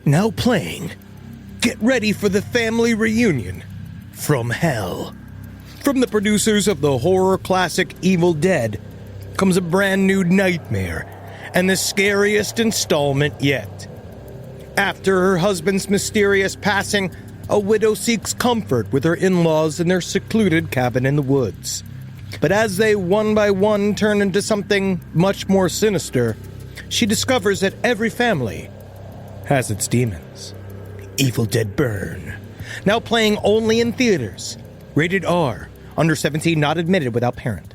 Now playing, get ready for the family reunion from hell. From the producers of the horror classic Evil Dead comes a brand new nightmare and the scariest installment yet. After her husband's mysterious passing, a widow seeks comfort with her in-laws in their secluded cabin in the woods. But as they one by one turn into something much more sinister, she discovers that every family has its demons. Evil Dead Burn. Now playing only in theaters. Rated R. Under 17, not admitted without parent.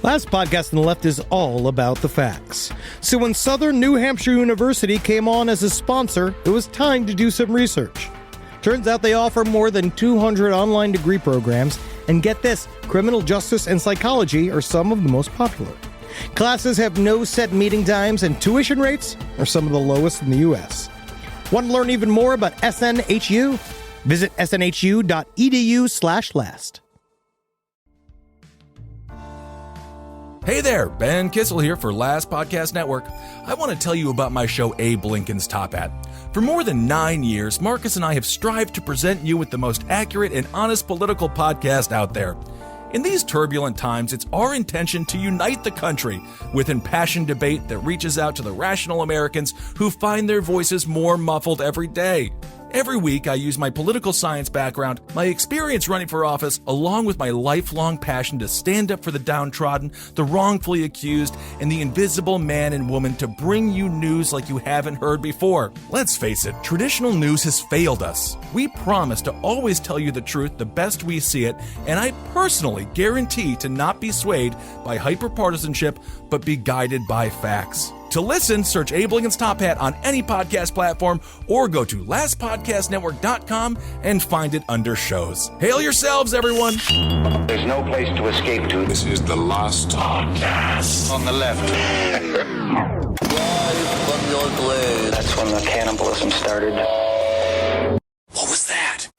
Last podcast on the left is all about the facts. So when Southern New Hampshire University came on as a sponsor, it was time to do some research. Turns out they offer more than 200 online degree programs, and get this, criminal justice and psychology are some of the most popular. Classes have no set meeting times, and tuition rates are some of the lowest in the U.S. Want to learn even more about SNHU? Visit snhu.edu/last. Hey there, Ben Kissel here for Last Podcast Network. I want to tell you about my show Abe Lincoln's Top Hat. For more than 9 years, Marcus and I have strived to present you with the most accurate and honest political podcast out there. In these turbulent times, it's our intention to unite the country with impassioned debate that reaches out to the rational Americans who find their voices more muffled every day. Every week, I use my political science background, my experience running for office, along with my lifelong passion to stand up for the downtrodden, the wrongfully accused, and the invisible man and woman to bring you news like you haven't heard before. Let's face it, traditional news has failed us. We promise to always tell you the truth the best we see it, and I personally guarantee to not be swayed by hyperpartisanship, but be guided by facts. To listen, search Abe Lincoln's Top Hat on any podcast platform or go to lastpodcastnetwork.com and find it under shows. Hail yourselves, everyone! There's no place to escape to. This is the last podcast. On the left. From your blade. That's when the cannibalism started. What was that?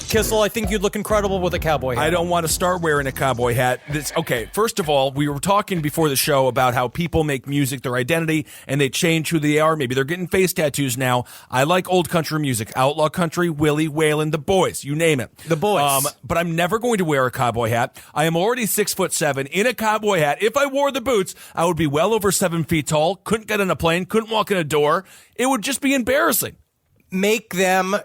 Kissel, I think you'd look incredible with a cowboy hat. I don't want to start wearing a cowboy hat. Okay, first of all, we were talking before the show about how people make music their identity and they change who they are. Maybe they're getting face tattoos now. I like old country music. Outlaw country, Willie, Waylon, the Boys, you name it. The Boys. But I'm never going to wear a cowboy hat. I am already 6'7" in a cowboy hat. If I wore the boots, I would be well over 7 feet tall, couldn't get on a plane, couldn't walk in a door. It would just be embarrassing. Make them,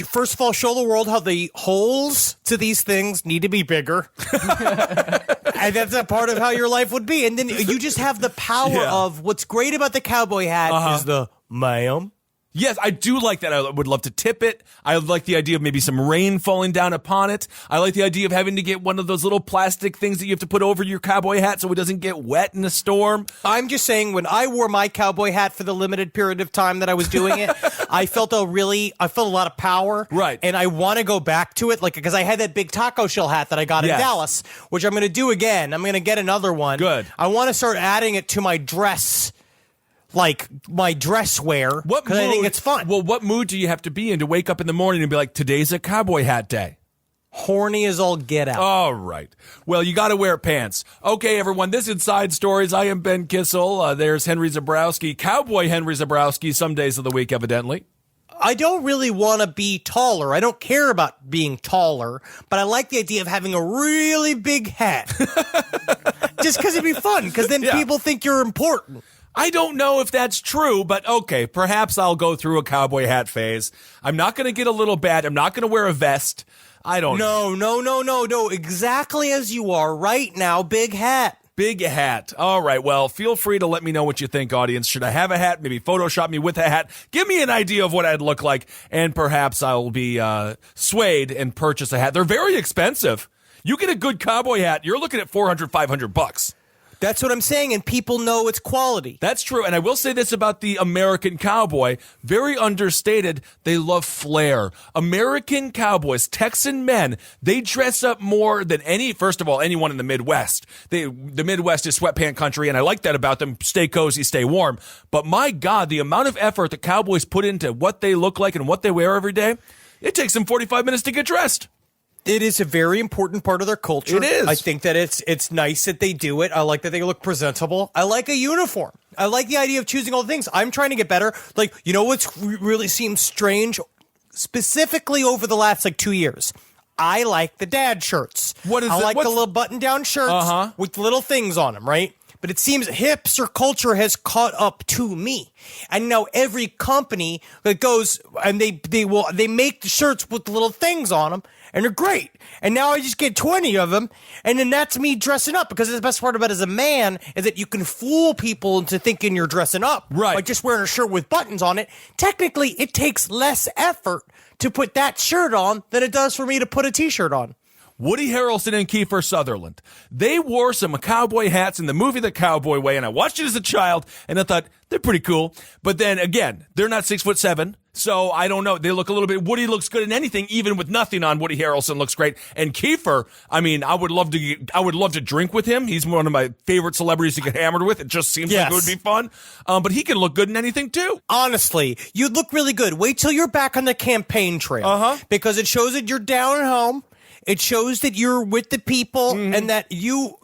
first of all, show the world how the holes to these things need to be bigger. And that's a part of how your life would be. And then you just have the power of what's great about the cowboy hat is the ma'am. Yes, I do like that. I would love to tip it. I like the idea of maybe some rain falling down upon it. I like the idea of having to get one of those little plastic things that you have to put over your cowboy hat so it doesn't get wet in a storm. I'm just saying, when I wore my cowboy hat for the limited period of time that I was doing it, I felt a lot of power. Right. And I want to go back to it, because I had that big taco shell hat that I got in Dallas, which I'm going to do again. I'm going to get another one. Good. I want to start adding it to my dress. Like my dress wear, because I think it's fun. Well, what mood do you have to be in to wake up in the morning and be like, today's a cowboy hat day? Horny as all get out. All right. Well, you got to wear pants. Okay, everyone, this is Side Stories. I am Ben Kissel. There's Henry Zabrowski, Cowboy Henry Zabrowski, some days of the week, evidently. I don't really want to be taller. I don't care about being taller, but I like the idea of having a really big hat. Just because it'd be fun, because then people think you're important. I don't know if that's true, but okay, perhaps I'll go through a cowboy hat phase. I'm not going to get a little bad. I'm not going to wear a vest. I don't know. No. Exactly as you are right now. Big hat. Big hat. All right, well, feel free to let me know what you think, audience. Should I have a hat? Maybe Photoshop me with a hat. Give me an idea of what I'd look like, and perhaps I'll be swayed and purchase a hat. They're very expensive. You get a good cowboy hat, you're looking at $400, $500. That's what I'm saying, and people know it's quality. That's true, and I will say this about the American cowboy, very understated, they love flair. American cowboys, Texan men, they dress up more than first of all, anyone in the Midwest. The Midwest is sweatpant country, and I like that about them. Stay cozy, stay warm. But my God, the amount of effort the cowboys put into what they look like and what they wear every day, it takes them 45 minutes to get dressed. It is a very important part of their culture. It is. I think that it's nice that they do it. I like that they look presentable. I like a uniform. I like the idea of choosing all the things. I'm trying to get better. Like, you know what's really seems strange? Specifically over the last, 2 years. I like the dad shirts. What is I it? like the little button-down shirts with little things on them, right? But it seems hipster culture has caught up to me. And now every company that goes and they make the shirts with the little things on them, and they're great. And now I just get 20 of them, and then that's me dressing up, because the best part about it as a man is that you can fool people into thinking you're dressing up. Right. By just wearing a shirt with buttons on it. Technically, it takes less effort to put that shirt on than it does for me to put a t-shirt on. Woody Harrelson and Kiefer Sutherland. They wore some cowboy hats in the movie The Cowboy Way, and I watched it as a child, and I thought, they're pretty cool. But then, again, they're not 6'7", so I don't know. They look a little bit... Woody looks good in anything, even with nothing on. Woody Harrelson looks great. And Kiefer, I mean, I would love to drink with him. He's one of my favorite celebrities to get hammered with. It just seems like it would be fun. But he can look good in anything, too. Honestly, you'd look really good. Wait till you're back on the campaign trail. Because it shows that you're down at home. It shows that you're with the people and that you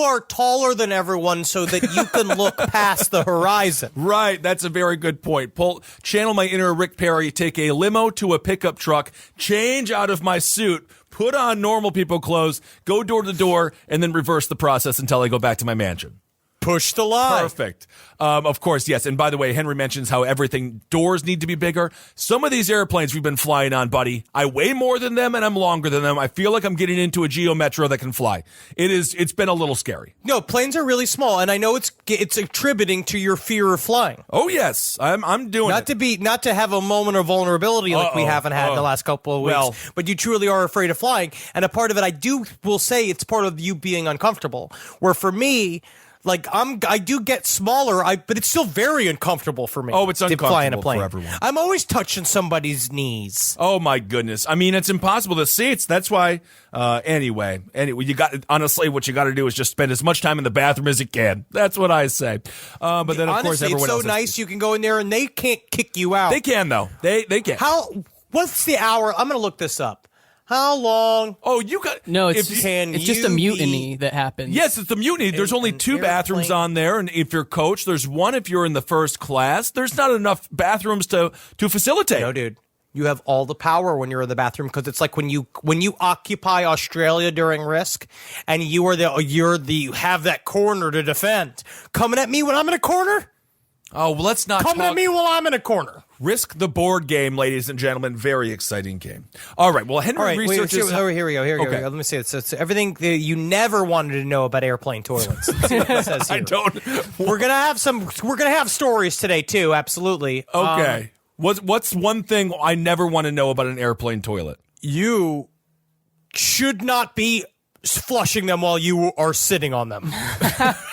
are taller than everyone so that you can look past the horizon. Right, that's a very good point. Channel my inner Rick Perry, take a limo to a pickup truck, change out of my suit, put on normal people clothes, go door to door, and then reverse the process until I go back to my mansion. Push the line. Perfect. Of course, yes. And by the way, Henry mentions how doors need to be bigger. Some of these airplanes we've been flying on, buddy, I weigh more than them and I'm longer than them. I feel like I'm getting into a Geo Metro that can fly. It's been a little scary. No, planes are really small, and I know it's attributing to your fear of flying. Oh yes, I'm doing it. Not to have a moment of vulnerability like we haven't had in the last couple of weeks, but you truly are afraid of flying. And a part of it, will say it's part of you being uncomfortable. Where for me, I do get smaller, but it's still very uncomfortable for me. Oh, it's uncomfortable fly in a plane. for everyone. I'm always touching somebody's knees. Oh my goodness! I mean, it's impossible to see. That's why. Anyway, you got honestly, what you got to do is just spend as much time in the bathroom as you can. That's what I say. But then, of course, everyone it's so else nice you can go in there and they can't kick you out. They can though. They can. What's the hour? I'm going to look this up. How long? Oh, you got... No, it's just a mutiny that happens. Yes, it's a mutiny. There's only 2 bathrooms on there, and if you're coach, there's 1 if you're in the first class. There's not enough bathrooms to facilitate. No, dude. You have all the power when you're in the bathroom, because it's like when you occupy Australia during Risk, and you have that corner to defend. Coming at me when I'm in a corner? Oh, well, let's not Coming at me while I'm in a corner. Risk the board game, ladies and gentlemen. Very exciting game. All right. Well, Henry researches... Here we go. Let me see it. So it's everything that you never wanted to know about airplane toilets. Let's see what it says here. I don't... We're gonna have stories today too. Absolutely. Okay. What's one thing I never want to know about an airplane toilet? You should not be flushing them while you are sitting on them.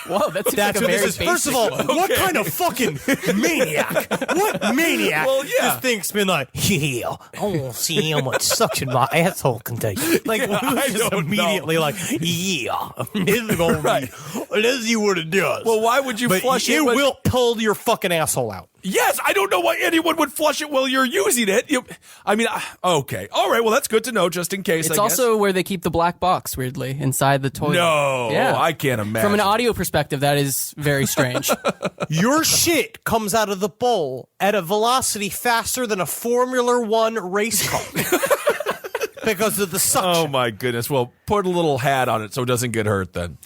Whoa, that's like a very basic. First of all, what kind of fucking maniac? What maniac just thinks been like, yeah, I want to see how much suction my asshole can take. Like, I just don't immediately know. like, yeah, this is going to be, this is what it does. Well, why would you flush it? It will pull your fucking asshole out. Yes, I don't know why anyone would flush it while you're using it. Okay. All right, well, that's good to know, just in case, It's also where they keep the black box, weirdly, inside the toilet. No, yeah. I can't imagine. From an audio perspective, that is very strange. Your shit comes out of the bowl at a velocity faster than a Formula One race car. Because of the suction. Oh, my goodness. Well, put a little hat on it so it doesn't get hurt then.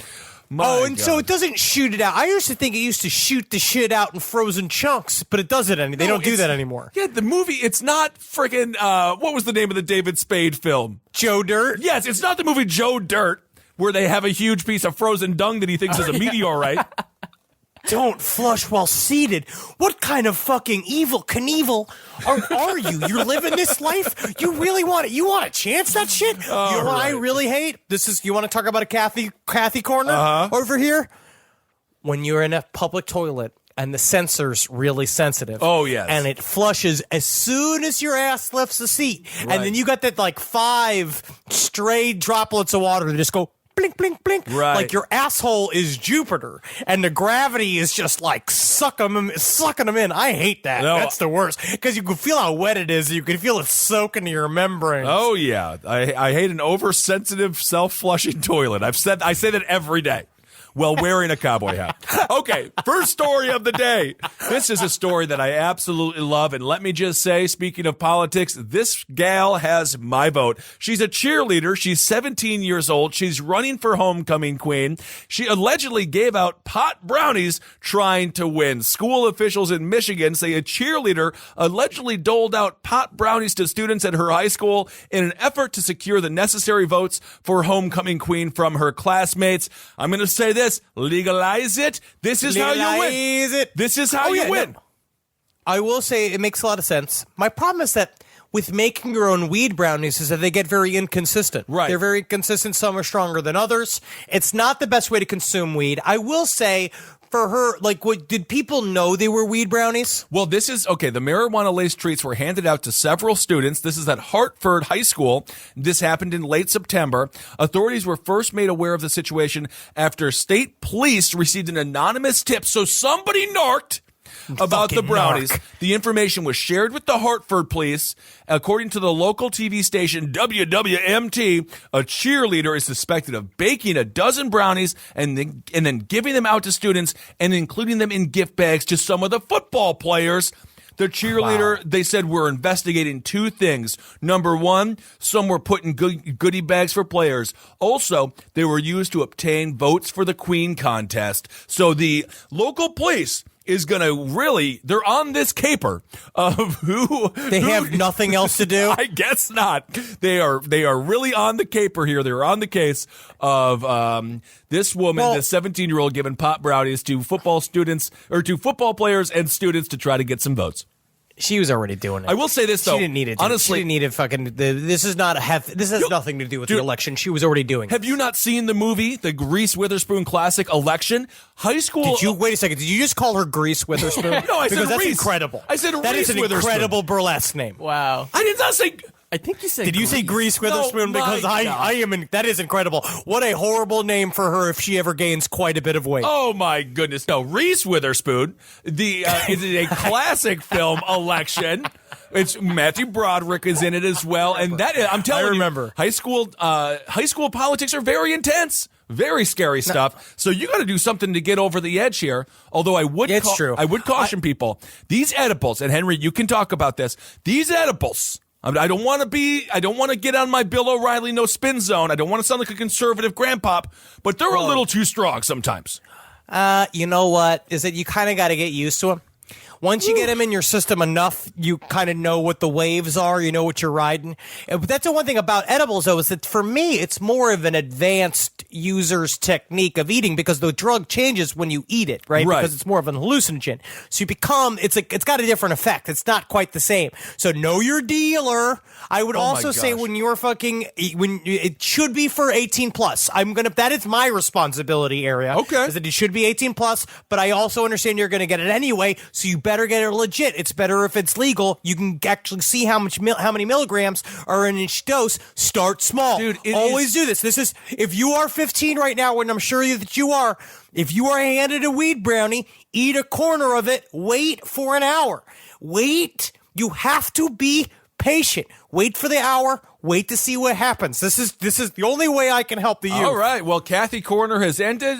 So it doesn't shoot it out. I used to think it used to shoot the shit out in frozen chunks, but it doesn't. They don't do that anymore. Yeah, the movie, it's not freaking, what was the name of the David Spade film? Joe Dirt? Yes, it's not the movie Joe Dirt, where they have a huge piece of frozen dung that he thinks is a meteorite. Don't flush while seated. What kind of fucking evil Knievel are you? You're living this life? You really want it? You want to chance that shit? You know what I really hate? You want to talk about a Kathy corner over here? When you're in a public toilet and the sensor's really sensitive. Oh, yes. And it flushes as soon as your ass lifts the seat. Right. And then you got that 5 stray droplets of water that just go blink, blink, blink. Right. Like your asshole is Jupiter, and the gravity is just like sucking them in. I hate that. No. That's the worst because you can feel how wet it is. You can feel it soak into your membranes. Oh yeah, I hate an oversensitive self-flushing toilet. I say that every day while wearing a cowboy hat. Okay, first story of the day. This is a story that I absolutely love, and let me just say, speaking of politics, this gal has my vote. She's a cheerleader. She's 17 years old. She's running for homecoming queen. She allegedly gave out pot brownies trying to win. School officials in Michigan say a cheerleader allegedly doled out pot brownies to students at her high school in an effort to secure the necessary votes for homecoming queen from her classmates. I'm going to say this. Legalize it. This is how you win. This is how you win. No. I will say it makes a lot of sense. My problem is that with making your own weed brownies is that they get very inconsistent. Right. They're very inconsistent. Some are stronger than others. It's not the best way to consume weed. I will say for her, like, did people know they were weed brownies? Well, this is, okay, the marijuana-laced treats were handed out to several students. This is at Hartford High School. This happened in late September. Authorities were first made aware of the situation after state police received an anonymous tip. So somebody narked about the brownies. Narc. The information was shared with the Hartford police. According to the local TV station WWMT, a cheerleader is suspected of baking a dozen brownies and then giving them out to students and including them in gift bags to some of the football players. The cheerleader, they said, were investigating two things. Number one, some were put in goodie bags for players. Also, they were used to obtain votes for the Queen contest. So the local police is going to really, they're on this caper of who have nothing else to do. I guess not. They are really on the caper here. They're on the case of this woman, this 17-year-old, giving pot brownies to football students or to football players and students to try to get some votes. She was already doing it. I will say this though. She didn't need it. Honestly, she didn't need it. This has nothing to do with the election. She was already doing it. Have you not seen the movie, the Reese Witherspoon classic Election? High school. Wait a second? Did you just call her Grease Witherspoon? No, I said because that's Reese. incredible. I said that Reese is an Witherspoon. incredible burlesque name. Wow. I did not say. I think you said Did you say Grease Witherspoon? No, because my God. I am. That is incredible. What a horrible name for her if she ever gains quite a bit of weight. Oh my goodness! No, Reese Witherspoon. Is a classic film, Election. It's Matthew Broderick is in it as well, and I'm telling you, remember. high school politics are very intense. Very scary stuff. So you got to do something to get over the edge here. Although I would, true. I would caution people. These edibles, and Henry, you can talk about this. These edibles. I don't want to get on my Bill O'Reilly no spin zone. I don't want to sound like a conservative grandpop, but they're a little too strong sometimes. You know what? Is that you kind of got to get used to them. Once you get them in your system enough, you kind of know what the waves are. You know what you're riding. But that's the one thing about edibles, though, is that for me, it's more of an advanced user's technique of eating because the drug changes when you eat it, right? Because it's more of an hallucinogen. So you become, it's got a different effect. It's not quite the same. So know your dealer. I would also say when you're it should be for 18 plus. That is my responsibility area. Okay. Is that it should be 18 plus, but I also understand you're going to get it anyway. So you better get it legit. It's better if it's legal. You can actually see how many milligrams are in each dose. Start small. Dude, always do this. This is, if you are 15 right now, and I'm sure that you are, if you are handed a weed brownie, eat a corner of it, wait for an hour. Wait. You have to be patient. Wait for the hour. Wait to see what happens. This is the only way I can help the youth. All right. Well, Kathy Corner has ended.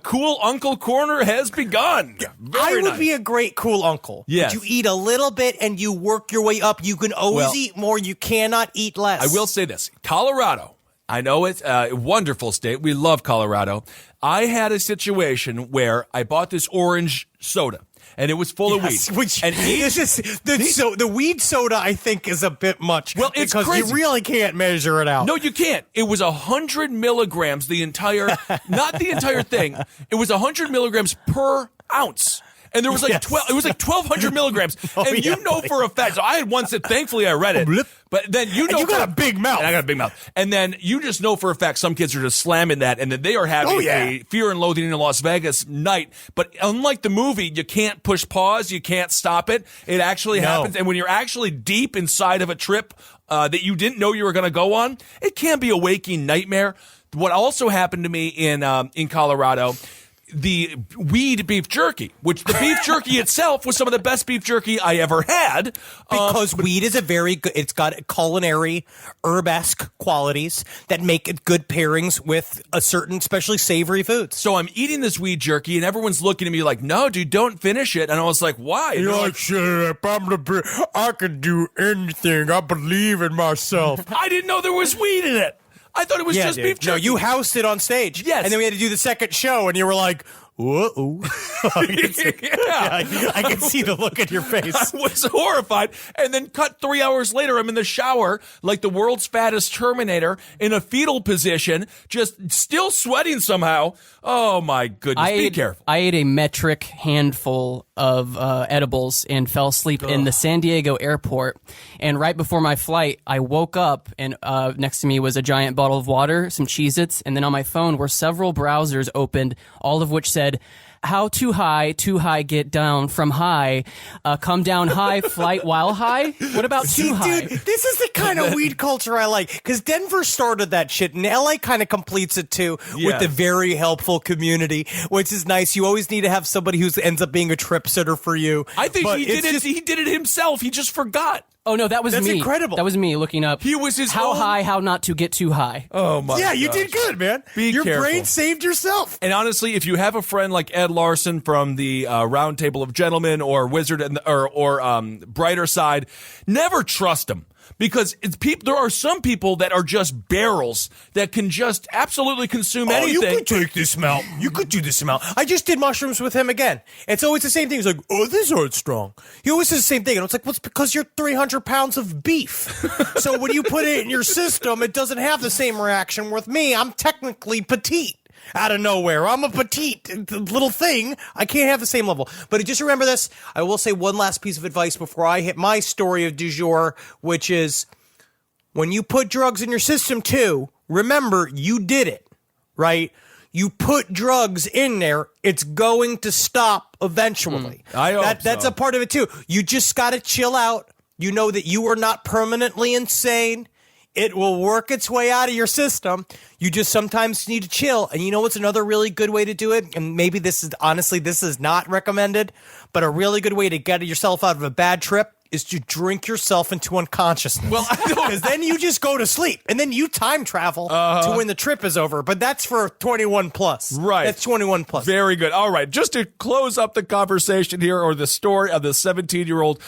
Cool Uncle Corner has begun. I would be a great cool uncle. Yes. You eat a little bit and you work your way up. You can always eat more. You cannot eat less. I will say this. Colorado. I know it's a wonderful state. We love Colorado. I had a situation where I bought this orange soda. And it was full of weed. The weed soda, I think, is a bit much. Well, it's because crazy. You really can't measure it out. No, you can't. It was 100 milligrams, not the entire thing. It was 100 milligrams per ounce. And there was like 1,200 milligrams. And know for a fact, so I had one sip, thankfully I read it. But then you got a big mouth. And I got a big mouth. And then you just know for a fact some kids are just slamming that and that they are having a Fear and Loathing in Las Vegas night. But unlike the movie, you can't push pause, you can't stop it. It actually happens. And when you're actually deep inside of a trip that you didn't know you were going to go on, it can be a waking nightmare. What also happened to me in Colorado, the weed beef jerky, which the beef jerky itself was some of the best beef jerky I ever had. Because weed is a very good, it's got culinary, herb-esque qualities that make it good pairings with a certain, especially savory foods. So I'm eating this weed jerky, and everyone's looking at me like, no, dude, don't finish it. And I was like, why? And You're they're like, shut up, I can do anything. I believe in myself. I didn't know there was weed in it. I thought it was just dude. beef jerky. No, you housed it on stage. Yes. And then we had to do the second show, and you were like, whoa. I can see the look on your face. I was horrified. And then cut 3 hours later, I'm in the shower like the world's fattest Terminator in a fetal position, just still sweating somehow. Oh, my goodness. Be careful. I ate a metric handful of edibles and fell asleep in the San Diego airport. And right before my flight, I woke up, and next to me was a giant bottle of water, some Cheez-Its, and then on my phone were several browsers opened, all of which said, how too high, get down from high, come down high, flight while high? What about too high? Dude, this is the kind of weed culture I like, because Denver started that shit, and LA kind of completes it too, with the very helpful community, which is nice. You always need to have somebody who ends up being a trip sitter for you. I think he did it himself. He just forgot. Oh, no, that was That's me. incredible. That was me looking up He was his how own- high, how not to get too high. Oh, my Yeah, you gosh. did good, man. Your careful. brain saved yourself. And honestly, if you have a friend like Ed Larson from the Round Table of Gentlemen or Wizard or Brighter Side, never trust him. Because there are some people that are just barrels that can just absolutely consume anything. You could take this amount. You could do this amount. I just did mushrooms with him again. It's always the same thing. He's like, oh, this aren't strong. He always says the same thing. And it's like, well, it's because you're 300 pounds of beef. So when you put it in your system, it doesn't have the same reaction with me. I'm technically petite. Out of nowhere. I'm a petite little thing. I can't have the same level. But just remember this. I will say one last piece of advice before I hit my story of du jour, which is when you put drugs in your system too, remember you did it, right? You put drugs in there, it's going to stop eventually. I hope That's so. a part of it too. You just got to chill out. You know that you are not permanently insane. It will work its way out of your system. You just sometimes need to chill. And you know what's another really good way to do it? And maybe this is not recommended, but a really good way to get yourself out of a bad trip is to drink yourself into unconsciousness. Well, because then you just go to sleep and then you time travel to when the trip is over. But that's for 21 plus. Right. That's 21 plus. Very good. All right. Just to close up the conversation here, or the story of the 17-year-old,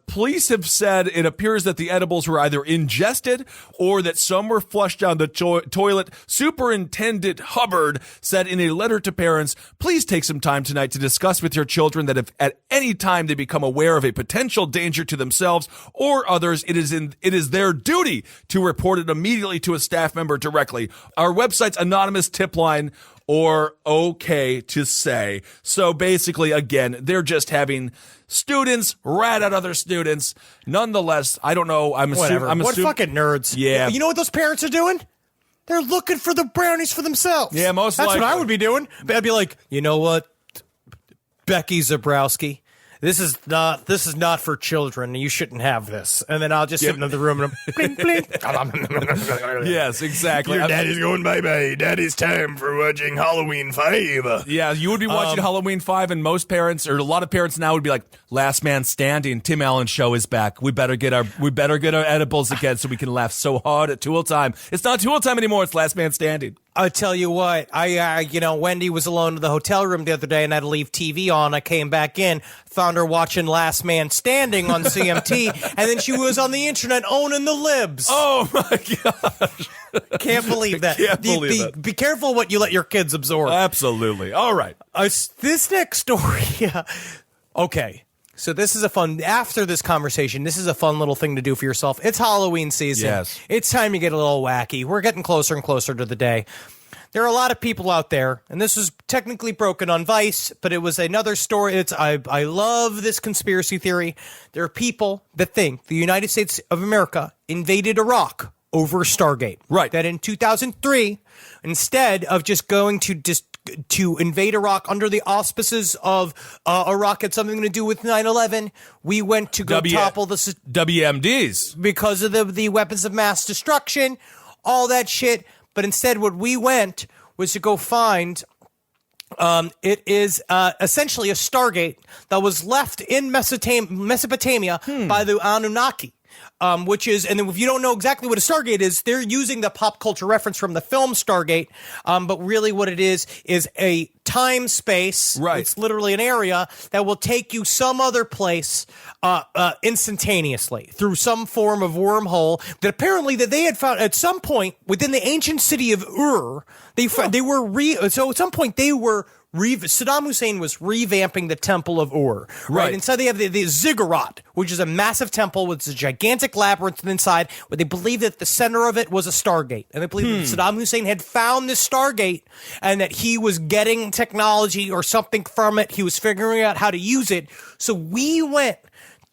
police have said it appears that the edibles were either ingested or that some were flushed down the toilet. Superintendent Hubbard said in a letter to parents, please take some time tonight to discuss with your children that if at any time they become aware of a potential danger to themselves or others, it is their duty to report it immediately to a staff member directly. Our website's anonymous tip line, or okay to say. So basically, again, they're just having students rat at other students. Nonetheless, I don't know. Whatever. What fucking nerds. Yeah. You know what those parents are doing? They're looking for the brownies for themselves. Yeah, most That's likely. what I would be doing. I'd be like, you know what, Becky Zabrowski, this is not for children. You shouldn't have this. And then I'll just sit in the room and blink, blink. Yes, exactly. Your daddy's going bye-bye. Daddy's time for watching Halloween 5. Yeah, you would be watching Halloween 5, and most parents, or a lot of parents now, would be like, Last Man Standing, Tim Allen's show is back. We better get our edibles again so we can laugh so hard at Tool Time. It's not Tool Time anymore, it's Last Man Standing. I tell you what, Wendy was alone in the hotel room the other day, and I had to leave TV on. I came back in, found her watching Last Man Standing on CMT, and then she was on the internet owning the libs. Oh my gosh. Can't believe that. Can't believe that. Be careful what you let your kids absorb. Absolutely. All right. This next story, okay. So this is after this conversation, this is a fun little thing to do for yourself. It's Halloween season. Yes. It's time to get a little wacky. We're getting closer and closer to the day. There are a lot of people out there, and this was technically broken on Vice, but it was another story. I love this conspiracy theory. There are people that think the United States of America invaded Iraq over Stargate. Right. That in 2003, instead of just going to invade Iraq under the auspices of Iraq had something to do with 9/11, we went to go topple the WMDs. because of the weapons of mass destruction, all that shit. But instead, what we went was to go find. It is essentially a Stargate that was left in Mesopotamia by the Anunnaki. Which is, and then if you don't know exactly what a Stargate is, they're using the pop culture reference from the film Stargate. But really what it is a time space. Right. It's literally an area that will take you some other place, instantaneously through some form of wormhole that apparently that they had found at some point within the ancient city of Ur. So at some point they were Saddam Hussein was revamping the Temple of Ur. Right. Inside they have the ziggurat, which is a massive temple with a gigantic labyrinth inside, where they believe that the center of it was a Stargate. And they believe that Saddam Hussein had found this Stargate and that he was getting technology or something from it. He was figuring out how to use it. So we went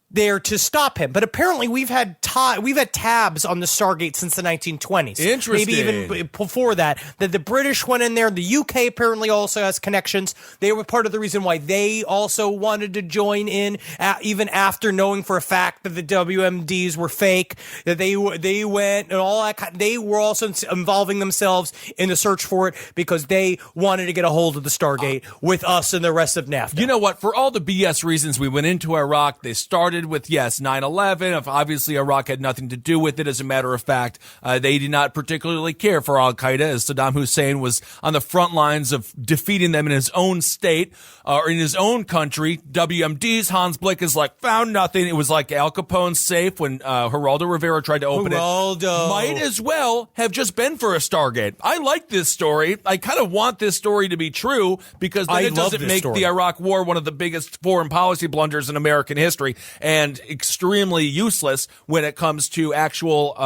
there to stop him. But apparently we've had tabs on the Stargate since the 1920s. Interesting. Maybe even before that. That the British went in there. The UK apparently also has connections. They were part of the reason why they also wanted to join in, even after knowing for a fact that the WMDs were fake. That they went and all that. They were also involving themselves in the search for it because they wanted to get a hold of the Stargate with us and the rest of NAFTA. You know what? For all the BS reasons we went into Iraq, they started with, yes, 9/11. Obviously, Iraq had nothing to do with it. As a matter of fact, they did not particularly care for al-Qaeda, as Saddam Hussein was on the front lines of defeating them in his own state or in his own country. WMDs, Hans Blick is like, found nothing. It was like Al Capone's safe when Geraldo Rivera tried to open it. Might as well have just been for a Stargate. I like this story. I kind of want this story to be true because then it doesn't make the Iraq War one of the biggest foreign policy blunders in American history and extremely useless when it comes to actually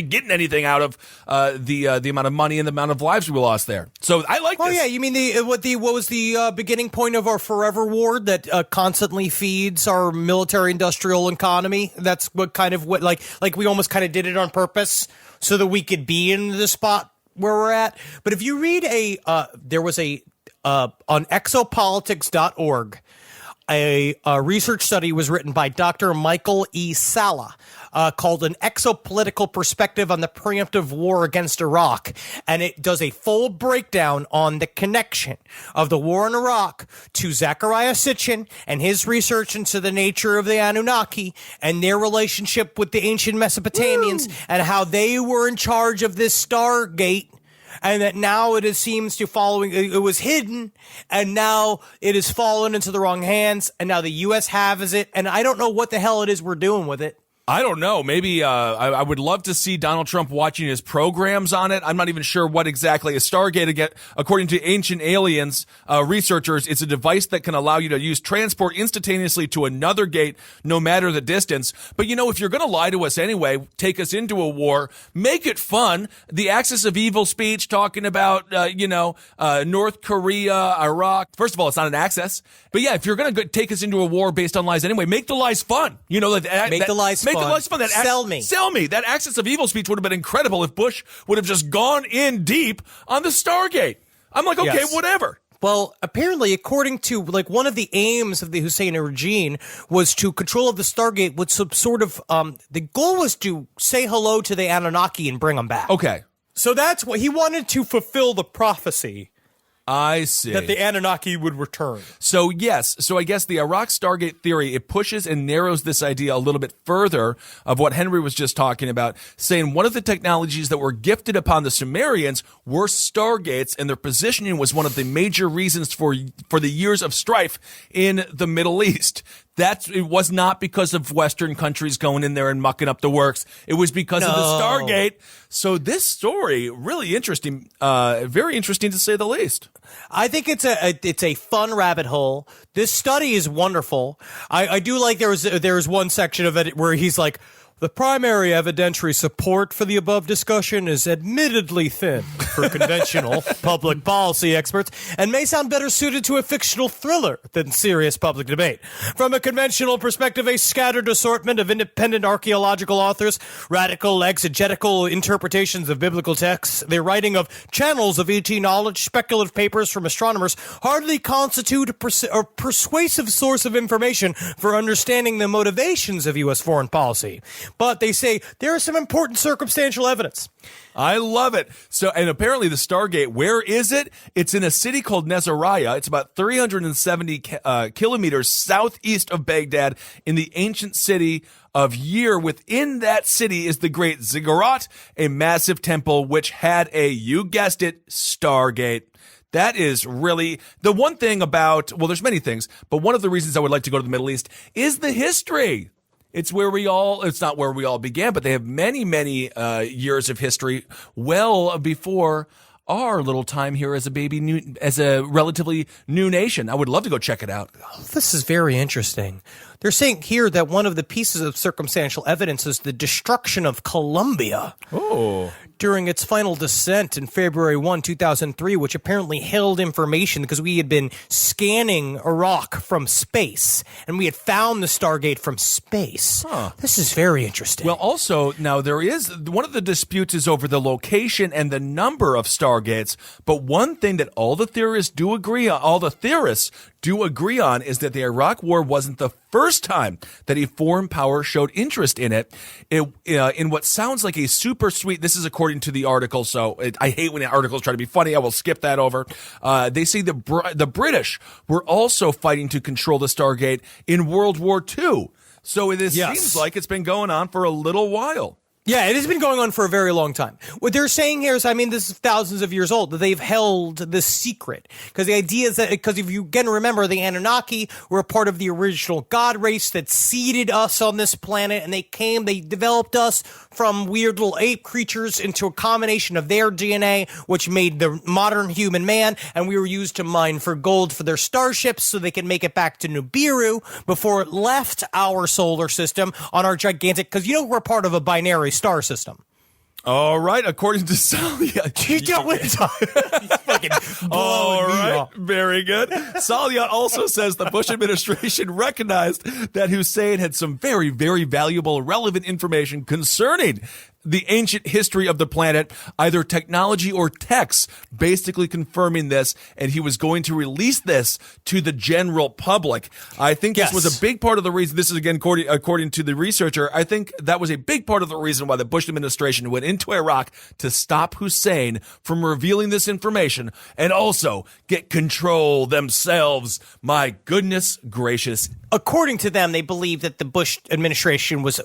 getting anything out of the amount of money and the amount of lives we lost there. So I like this. Oh yeah, you mean what was the beginning point of our forever war that constantly feeds our military-industrial economy? That's what we almost kind of did it on purpose so that we could be in the spot where we're at. But if you read there was on exopolitics.org, a research study was written by Dr. Michael E. Sala called An Exopolitical Perspective on the Preemptive War Against Iraq. And it does a full breakdown on the connection of the war in Iraq to Zecharia Sitchin and his research into the nature of the Anunnaki and their relationship with the ancient Mesopotamians and how they were in charge of this Stargate. And that now it seems to it was hidden, and now it has fallen into the wrong hands, and now the U.S. has it, and I don't know what the hell it is we're doing with it. I don't know. Maybe I would love to see Donald Trump watching his programs on it. I'm not even sure what exactly is Stargate. According to Ancient Aliens researchers, it's a device that can allow you to use transport instantaneously to another gate, no matter the distance. But, if you're going to lie to us anyway, take us into a war, make it fun. The axis of evil speech talking about, North Korea, Iraq. First of all, it's not an axis. But, yeah, if you're going to take us into a war based on lies anyway, make the lies fun. Make the lies fun. Sell me. That axis of evil speech would have been incredible if Bush would have just gone in deep on the Stargate. I'm like, okay, whatever. Well, apparently, according to one of the aims of the Husseini regime was to control of the Stargate with some sort of the goal was to say hello to the Anunnaki and bring them back. Okay. So that's what he wanted to fulfill the prophecy. I see. That the Anunnaki would return. So, yes. So, I guess the Iraq Stargate theory, it pushes and narrows this idea a little bit further of what Henry was just talking about, saying one of the technologies that were gifted upon the Sumerians were Stargates, and their positioning was one of the major reasons for the years of strife in the Middle East. It was not because of Western countries going in there and mucking up the works. It was because of the Stargate. So this story, really interesting, very interesting to say the least. I think it's a fun rabbit hole. This study is wonderful. I do like there was one section of it where he's like, the primary evidentiary support for the above discussion is admittedly thin. for conventional public policy experts and may sound better suited to a fictional thriller than serious public debate. From a conventional perspective, a scattered assortment of independent archaeological authors, radical exegetical interpretations of biblical texts, the writing of channels of ET knowledge, speculative papers from astronomers hardly constitute a persuasive source of information for understanding the motivations of U.S. foreign policy. But they say there is some important circumstantial evidence. I love it. So, and apparently the Stargate, where is it? It's in a city called Nezariah. It's about 370 kilometers southeast of Baghdad in the ancient city of Yer. Within that city is the Great Ziggurat, a massive temple which had a, you guessed it, Stargate. That is really the one thing about, well, there's many things, but one of the reasons I would like to go to the Middle East is the history. It's not where we all began, but they have many, many years of history well before our little time here as a relatively new nation. I would love to go check it out. Oh, this is very interesting. They're saying here that one of the pieces of circumstantial evidence is the destruction of Columbia. Oh. During its final descent in February 1, 2003, which apparently held information because we had been scanning Iraq from space, and we had found the Stargate from space. Huh. This is very interesting. Well, also, now there is, one of the disputes is over the location and the number of Stargates, but one thing that all the theorists do agree on is that the Iraq War wasn't the first time that a foreign power showed interest in it. In what sounds like a super sweet, this is according to the article, so I hate when the articles try to be funny. I will skip that over. They say the British were also fighting to control the Stargate in World War II. So it seems like it's been going on for a little while. Yeah, it has been going on for a very long time. What they're saying here is, I mean, this is thousands of years old, that they've held this secret. Because the idea is that, because if you again remember, the Anunnaki were a part of the original God race that seeded us on this planet, and they developed us from weird little ape creatures into a combination of their DNA, which made the modern human man, and we were used to mine for gold for their starships so they could make it back to Nibiru before it left our solar system on our gigantic, because we're part of a binary star system. All right, according to Salia. All right, very good. Salia also says the Bush administration recognized that Hussein had some very, very valuable, relevant information concerning the ancient history of the planet, either technology or texts, basically confirming this, and he was going to release this to the general public. I think this was a big part of the reason, this is again according to the researcher, I think that was a big part of the reason why the Bush administration went into Iraq to stop Hussein from revealing this information and also get control themselves. My goodness gracious. According to them, they believe that the Bush administration was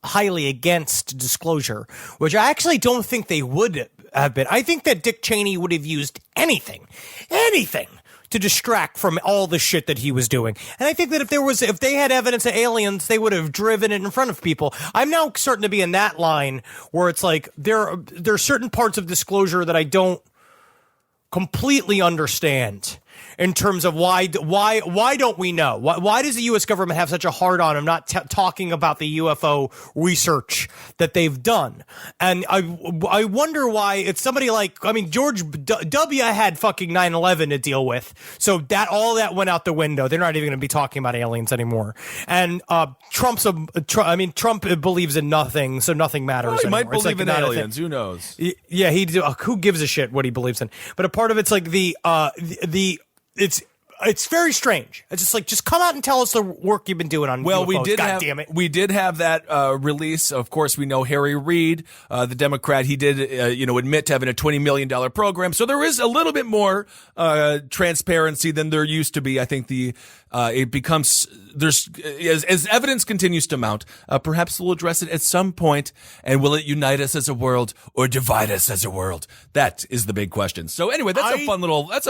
highly against disclosure, which I actually don't think they would have been. I think that Dick Cheney would have used anything to distract from all the shit that he was doing. And I think that if they had evidence of aliens, they would have driven it in front of people. I'm now starting to be in that line where it's like there are certain parts of disclosure that I don't completely understand. In terms of why don't we know? Why does the U.S. government have such a hard on of not talking about the UFO research that they've done? And I wonder why it's somebody like, George W. had fucking 9/11 to deal with. So all that went out the window. They're not even going to be talking about aliens anymore. And Trump believes in nothing, so nothing matters He anymore. might believe in aliens. Who knows? Yeah, who gives a shit what he believes in? But a part of it's like it's very strange. It's just like, just come out and tell us the work you've been doing on UFOs. We did have that release. Of course, we know Harry Reid, the Democrat. He did, admit to having a $20 million program. So there is a little bit more transparency than there used to be. I think it becomes as evidence continues to mount. Perhaps we'll address it at some point. And will it unite us as a world or divide us as a world? That is the big question. So anyway, that's a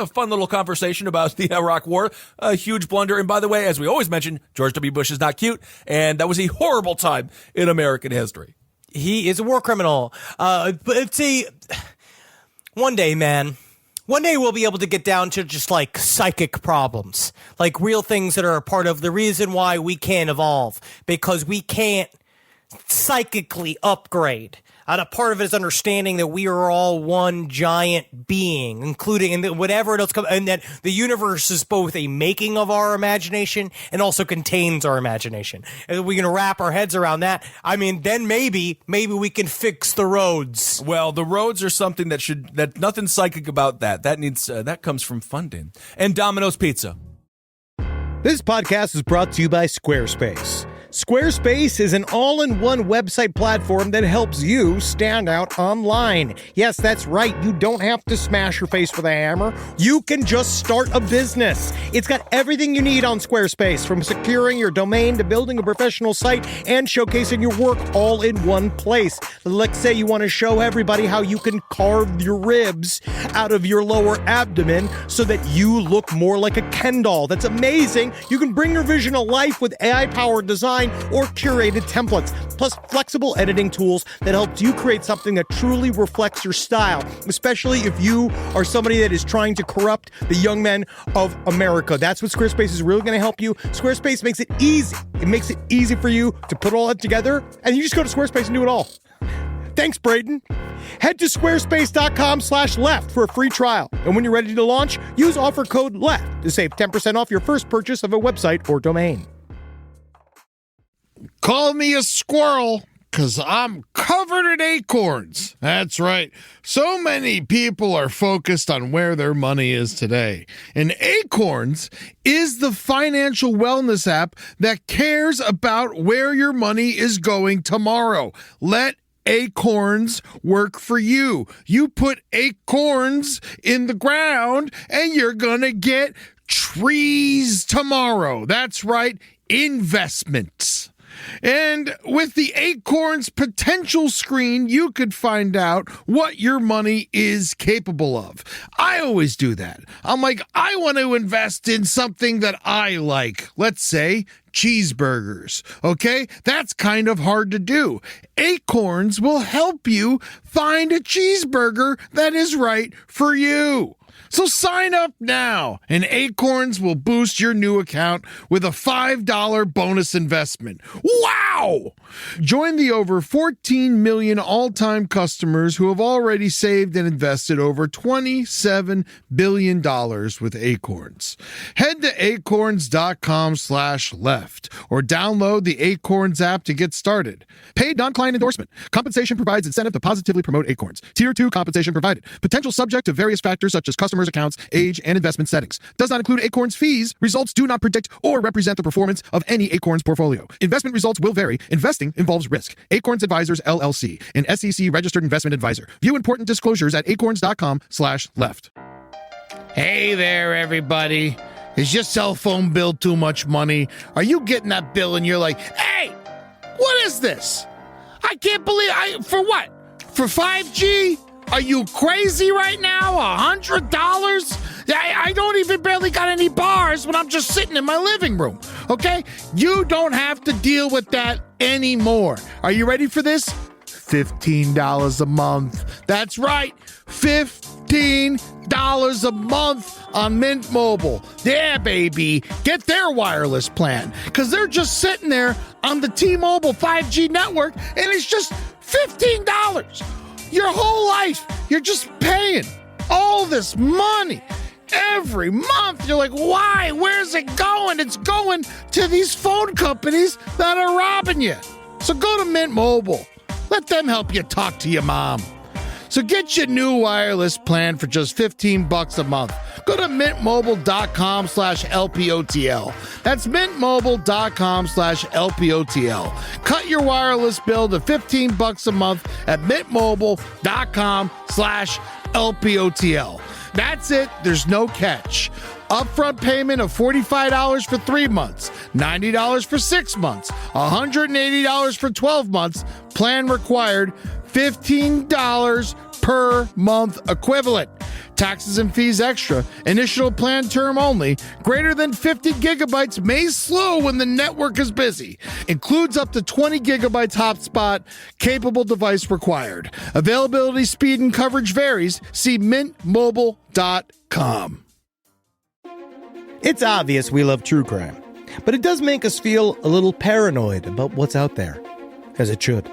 fun little conversation about the Iraq War. A huge blunder. And by the way, as we always mention, George W. Bush is not cute, and that was a horrible time in American history. He is a war criminal. But one day, man. One day we'll be able to get down to just like psychic problems, like real things that are a part of the reason why we can't evolve, because we can't psychically upgrade. A part of it is understanding that we are all one giant being, including and whatever else comes, and that the universe is both a making of our imagination and also contains our imagination. And we can wrap our heads around that. I mean, then maybe we can fix the roads. Well, the roads are something that nothing psychic about that. That comes from funding. And Domino's Pizza. This podcast is brought to you by Squarespace. Squarespace is an all-in-one website platform that helps you stand out online. Yes, that's right. You don't have to smash your face with a hammer. You can just start a business. It's got everything you need on Squarespace, from securing your domain to building a professional site and showcasing your work all in one place. Let's say you want to show everybody how you can carve your ribs out of your lower abdomen so that you look more like a Ken doll. That's amazing. You can bring your vision to life with AI-powered design or curated templates, plus flexible editing tools that helps you create something that truly reflects your style, especially if you are somebody that is trying to corrupt the young men of America. That's what Squarespace is really going to help you. Squarespace makes it easy. It makes it easy for you to put all that together, and you just go to Squarespace and do it all. Thanks, Braden. Head to squarespace.com/left for a free trial. And when you're ready to launch, use offer code LEFT to save 10% off your first purchase of a website or domain. Call me a squirrel, 'cause I'm covered in acorns. That's right. So many people are focused on where their money is today. And Acorns is the financial wellness app that cares about where your money is going tomorrow. Let Acorns work for you. You put acorns in the ground and you're gonna get trees tomorrow. That's right, investments. And with the Acorns potential screen, you could find out what your money is capable of. I always do that. I'm like, I want to invest in something that I like. Let's say cheeseburgers. Okay? That's kind of hard to do. Acorns will help you find a cheeseburger that is right for you. So sign up now, and Acorns will boost your new account with a $5 bonus investment. Wow! Join the over 14 million all-time customers who have already saved and invested over $27 billion with Acorns. Head to acorns.com/left or download the Acorns app to get started. Paid non-client endorsement. Compensation provides incentive to positively promote Acorns. Tier 2 compensation provided. Potential subject to various factors such as customers' accounts, age, and investment settings. Does not include Acorns fees. Results do not predict or represent the performance of any Acorns portfolio. Investment results will vary. Investing involves risk. Acorns Advisors, LLC, an SEC registered investment advisor. View important disclosures at acorns.com/left. Hey there, everybody. Is your cell phone bill too much money? Are you getting that bill and you're like, hey, what is this? I can't believe for what? For 5G? Are you crazy right now? $100? I don't even barely got any bars when I'm just sitting in my living room, okay? You don't have to deal with that anymore. Are you ready for this? $15 a month. That's right, $15 a month on Mint Mobile. Yeah, baby. Get their wireless plan, because they're just sitting there on the T-Mobile 5G network, and it's just $15. Your whole life, you're just paying all this money every month. You're like, why? Where's it going? It's going to these phone companies that are robbing you. So go to Mint Mobile. Let them help you talk to your mom. So get your new wireless plan for just $15 a month. Go to mintmobile.com/LPOTL. That's mintmobile.com/LPOTL. Cut your wireless bill to $15 a month at mintmobile.com/LPOTL. That's it. There's no catch. Upfront payment of $45 for 3 months, $90 for 6 months, $180 for 12 months. Plan required, $15 per month equivalent. Taxes and fees extra. Initial plan term only. Greater than 50 gigabytes may slow when the network is busy. Includes up to 20 gigabytes hotspot. Capable device required. Availability, speed, and coverage varies. See mintmobile.com. It's obvious we love true crime, but it does make us feel a little paranoid about what's out there. as it should.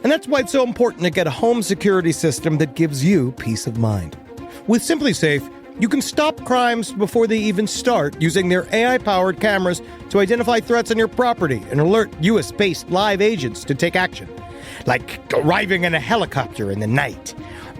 And that's why it's so important to get a home security system that gives you peace of mind. With Simply Safe, you can stop crimes before they even start using their AI-powered cameras to identify threats on your property and alert US-based live agents to take action. Like arriving in a helicopter in the night,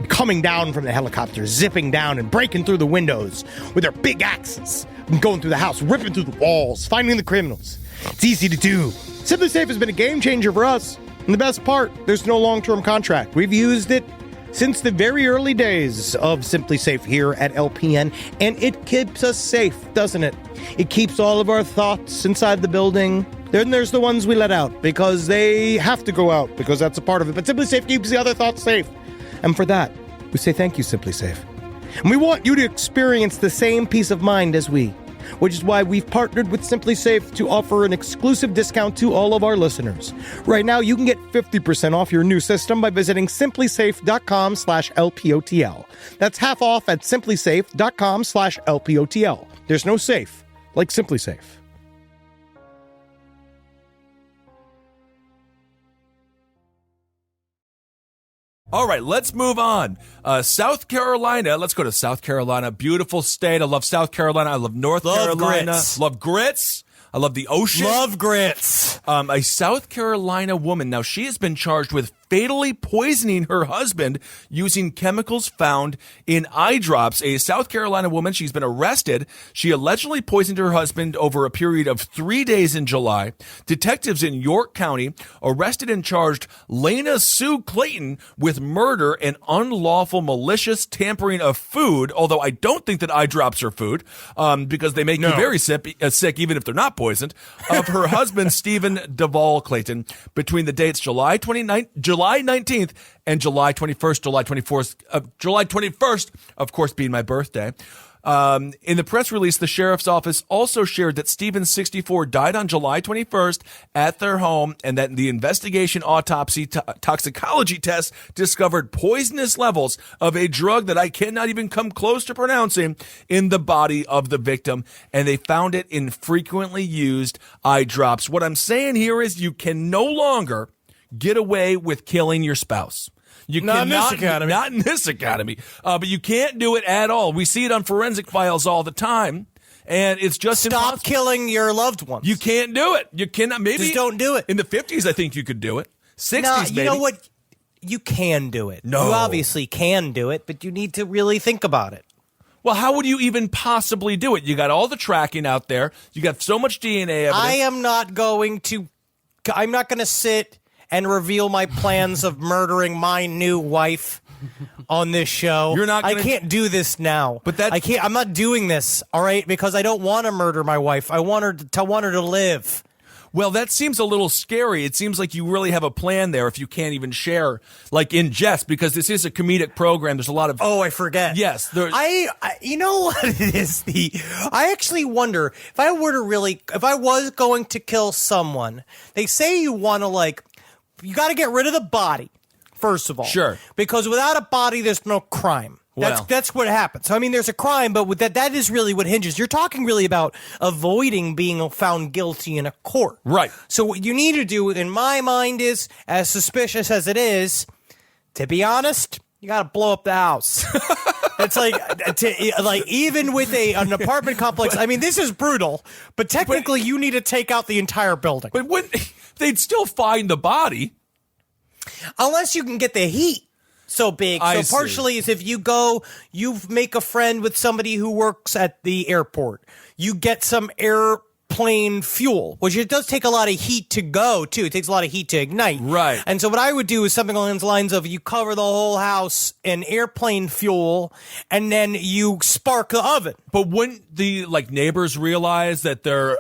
coming down from the helicopter, zipping down and breaking through the windows with their big axes, and going through the house, ripping through the walls, finding the criminals. It's easy to do. Simply Safe has been a game changer for us. And the best part, there's no long-term contract. We've used it since the very early days of Simply Safe here at LPN, and it keeps us safe, doesn't it? It keeps all of our thoughts inside the building. Then there's the ones we let out because they have to go out because that's a part of it. But Simply Safe keeps the other thoughts safe. And for that, we say thank you, Simply Safe. And we want you to experience the same peace of mind as we, which is why we've partnered with Simply Safe to offer an exclusive discount to all of our listeners. Right now, you can get 50% off your new system by visiting simplysafe.com/LPOTL. That's half off at simplysafe.com/LPOTL. There's no safe like Simply Safe. All right, let's move on. South Carolina. Let's go to South Carolina. Beautiful state. I love South Carolina. I love North Carolina. Grits. Love grits. I love the ocean. Love grits. A South Carolina woman. Now, she has been charged with fatally poisoning her husband using chemicals found in eye drops. A South Carolina woman, she's been arrested. She allegedly poisoned her husband over a period of 3 days in July. Detectives in York County arrested and charged Lena Sue Clayton with murder and unlawful malicious tampering of food, although I don't think that eye drops are food, because they make you very sick, even if they're not poisoned, of her husband, Stephen Duvall Clayton, between the dates July 19th and July 21st, July 21st, of course, being my birthday. In the press release, the sheriff's office also shared that Stephen, 64, died on July 21st at their home, and that the investigation autopsy toxicology test discovered poisonous levels of a drug that I cannot even come close to pronouncing in the body of the victim, and they found it in frequently used eye drops. What I'm saying here is you can no longer get away with killing your spouse. You not in this academy. Not in this academy. But you can't do it at all. We see it on forensic files all the time, and it's just Stop impossible. killing your loved ones. You can't do it. You cannot. Maybe just don't do it. In the 50s, I think you could do it. 60s, no, maybe. you know what? You can do it. No. You obviously can do it, but you need to really think about it. Well, how would you even possibly do it? You got all the tracking out there. You got so much DNA evidence. I'm not going to sit and reveal my plans of murdering my new wife on this show. I can't do this now. But that I can't. I'm not doing this. All right, because I don't want to murder my wife. I want her to live. Well, that seems a little scary. It seems like you really have a plan there if you can't even share, like, in jest, because this is a comedic program. There's a lot of... Oh, I forget. Yes. I you know what it is? I actually wonder if I was going to kill someone, they say you want to, you got to get rid of the body, first of all. Sure. Because without a body, there's no crime. That's what happens. So, I mean, there's a crime, but with that is really what hinges. You're talking really about avoiding being found guilty in a court. Right. So what you need to do, in my mind, is, as suspicious as it is, to be honest, you got to blow up the house. It's even with an apartment complex. I mean, this is brutal, but technically you need to take out the entire building. But they'd still find the body. Unless you can get the heat so big. So partially is if you make a friend with somebody who works at the airport. You get some airplane fuel, which it does take a lot of heat to go, too. It takes a lot of heat to ignite. Right. And so what I would do is something along the lines of you cover the whole house in airplane fuel, and then you spark the oven. But wouldn't the neighbors realize that their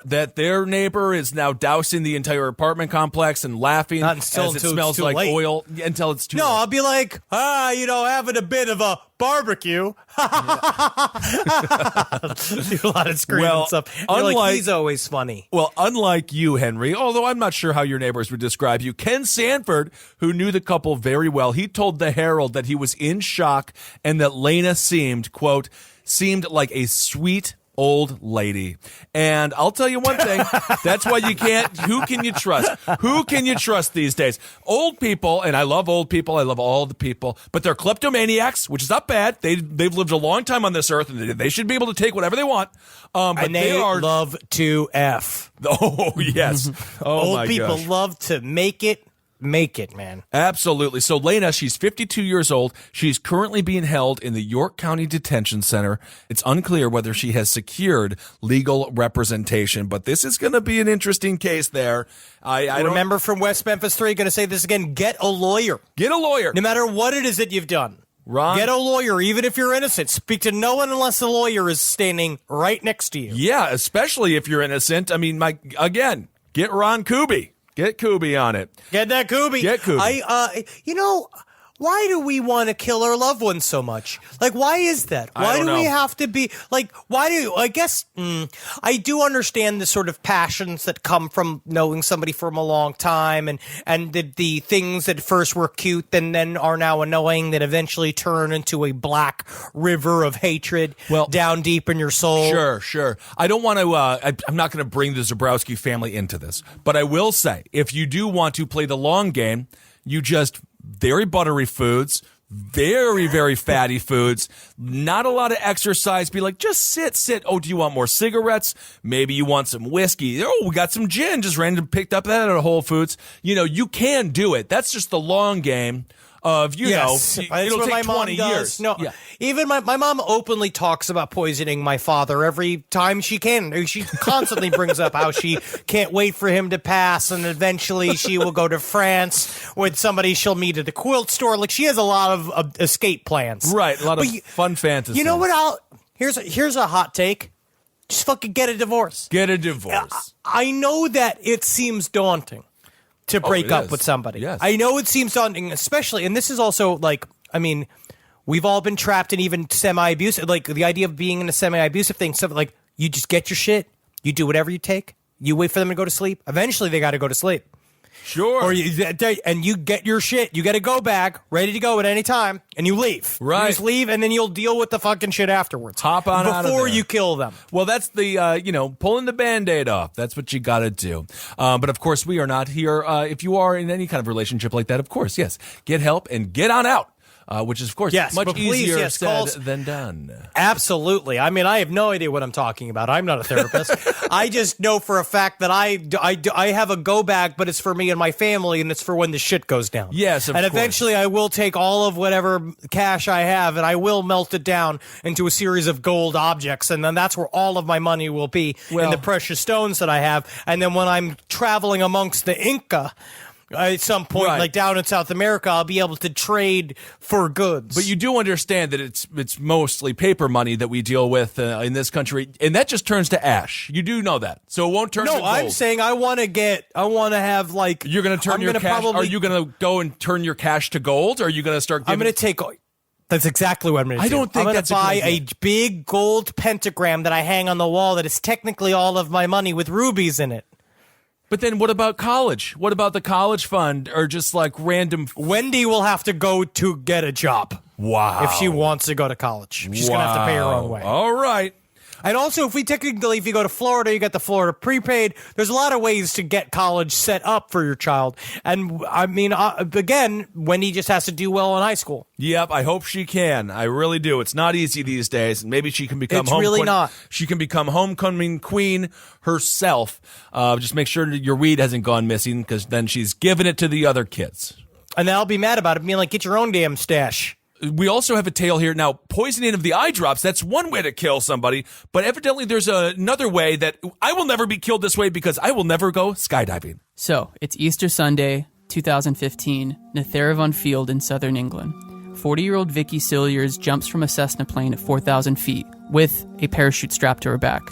neighbor is now dousing the entire apartment complex and laughing as it smells like late. Oil until it's too late? No, I'll be like, having a bit of a barbecue. Do a lot of screaming and stuff. He's always funny. Well, unlike you, Henry, although I'm not sure how your neighbors would describe you, Ken Sanford, who knew the couple very well, he told the Herald that he was in shock and that Lena seemed like a sweet old lady. And I'll tell you one thing, that's why you can't, who can you trust? Who can you trust these days? Old people, and I love old people, I love all the people, but they're kleptomaniacs, which is not bad. They've lived a long time on this earth, and they should be able to take whatever they want. But and they love to F. Oh, yes. Oh, old people love to make it, man. Absolutely. So Lena, she's 52 years old. She's currently being held in the York County Detention Center. It's unclear whether she has secured legal representation, but this is going to be an interesting case there. I remember from West Memphis 3, going to say this again, get a lawyer. Get a lawyer. No matter what it is that you've done. Ron, get a lawyer, even if you're innocent. Speak to no one unless the lawyer is standing right next to you. Yeah, especially if you're innocent. I mean, get Ron Kuby. Get Kuby on it. Get that Kuby. Get Kuby. Why do we want to kill our loved ones so much? Like, why is that? Why do we have to be like, I do understand the sort of passions that come from knowing somebody from a long time and the things that first were cute and then are now annoying that eventually turn into a black river of hatred down deep in your soul. Sure. I don't want to, I'm not going to bring the Zabrowski family into this, but I will say, if you do want to play the long game, you just very buttery foods, very, very fatty foods, not a lot of exercise. Be like, just sit. Oh, do you want more cigarettes? Maybe you want some whiskey. Oh, we got some gin. Just random picked up that at Whole Foods. You can do it. That's just the long game of, it'll take 20 years. No, yeah. Even my mom openly talks about poisoning my father every time she can. She constantly brings up how she can't wait for him to pass, and eventually she will go to France with somebody she'll meet at a quilt store. Like, she has a lot of escape plans. Right, a lot of fun fantasies. You know what? Here's a hot take. Just fucking get a divorce. Get a divorce. I know that it seems daunting to break up with somebody. Yes. I know it seems daunting, especially, and this is also like, I mean, we've all been trapped in even semi-abusive, like the idea of being in a semi-abusive thing. So like, you just get your shit, you do whatever you take, you wait for them to go to sleep. Eventually, they got to go to sleep. Sure. Or you get your shit, you get a go bag, ready to go at any time, and you leave. Right. You just leave, and then you'll deal with the fucking shit afterwards. Hop on out of there. Before you kill them. Well, that's the, pulling the Band-Aid off. That's what you got to do. But, of course, we are not here. If you are in any kind of relationship like that, of course, yes, get help and get on out. Which is, of course, much easier said than done. Absolutely. I mean, I have no idea what I'm talking about. I'm not a therapist. I just know for a fact that I have a go bag, but it's for me and my family, and it's for when the shit goes down. Yes, of course. And eventually I will take all of whatever cash I have, and I will melt it down into a series of gold objects, and then that's where all of my money will be in the precious stones that I have. And then when I'm traveling amongst the Inca, at some point, like down in South America, I'll be able to trade for goods. But you do understand that it's mostly paper money that we deal with in this country, and that just turns to ash. You do know that, so it won't turn. to gold. I'm saying I want to have like. You're going to turn your cash. Are you going to go and turn your cash to gold? Or are you going to start? I'm going to take. That's exactly what I'm going to do. I don't think I'm that's going to buy a big gold pentagram that I hang on the wall that is technically all of my money with rubies in it. But then what about college? What about the college fund or just like random? Wendy will have to go to get a job. Wow. If she wants to go to college. She's going to have to pay her own way. All right. And also, if you go to Florida, you get the Florida prepaid. There's a lot of ways to get college set up for your child. And I mean, again, Wendy just has to do well in high school. Yep, I hope she can. I really do. It's not easy these days. Maybe she can become She can become homecoming queen herself. Just make sure that your weed hasn't gone missing, because then she's giving it to the other kids. And then I'll be mad about it, being like, get your own damn stash. We also have a tale here. Now, poisoning of the eye drops, that's one way to kill somebody. But evidently there's another way that I will never be killed this way, because I will never go skydiving. So, it's Easter Sunday, 2015, Netheravon Field in southern England. 40-year-old Vicky Cilliers jumps from a Cessna plane at 4,000 feet with a parachute strapped to her back.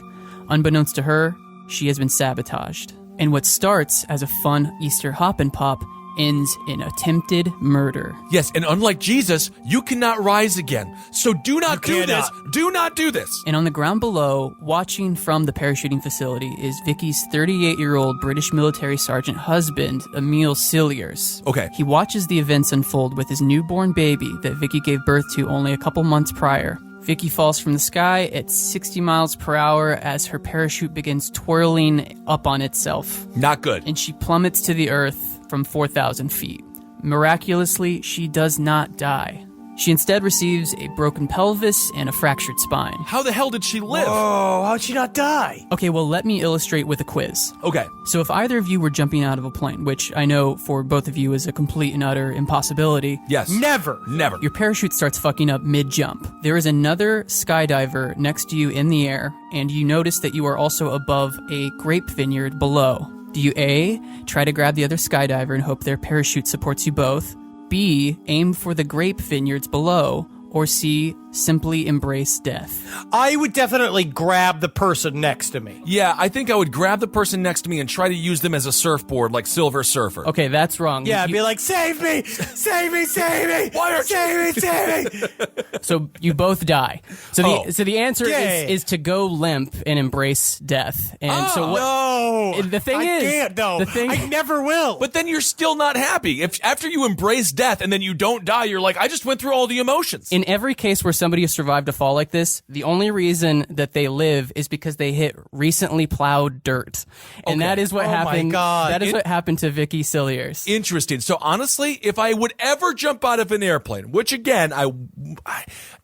Unbeknownst to her, she has been sabotaged. And what starts as a fun Easter hop and pop ends in attempted murder. Yes, and unlike Jesus, you cannot rise again. So do not do this. Do not do this. And on the ground below, watching from the parachuting facility, is Vicky's 38-year-old British military sergeant husband, Emil Cilliers. Okay. He watches the events unfold with his newborn baby that Vicky gave birth to only a couple months prior. Vicky falls from the sky at 60 miles per hour as her parachute begins twirling up on itself. Not good. And she plummets to the earth from 4,000 feet. Miraculously, she does not die. She instead receives a broken pelvis and a fractured spine. How the hell did she live? Oh, how'd she not die? Okay, well, let me illustrate with a quiz. Okay. So if either of you were jumping out of a plane, which I know for both of you is a complete and utter impossibility. Yes. Never. Never. Your parachute starts fucking up mid-jump. There is another skydiver next to you in the air, and you notice that you are also above a grape vineyard below. Do you A, try to grab the other skydiver and hope their parachute supports you both? B, aim for the grape vineyards below? Or C, simply embrace death? I would definitely grab the person next to me. Yeah, I think I would grab the person next to me and try to use them as a surfboard like Silver Surfer. Okay, that's wrong. Yeah, I'd be like, save me! Save me! Save me! Why aren't Save me! Save me! So you both die. So the answer Yay. is to go limp and embrace death. And so what? No! The thing I is, can't, though. the thing- I never will. But then you're still not happy. If after you embrace death and then you don't die, you're like, I just went through all the emotions. In every case where somebody has survived a fall like this, the only reason that they live is because they hit recently plowed dirt. And that is what Oh my happened. God. That is what happened to Vicky Cilliers. Interesting. So honestly, if I would ever jump out of an airplane, which again,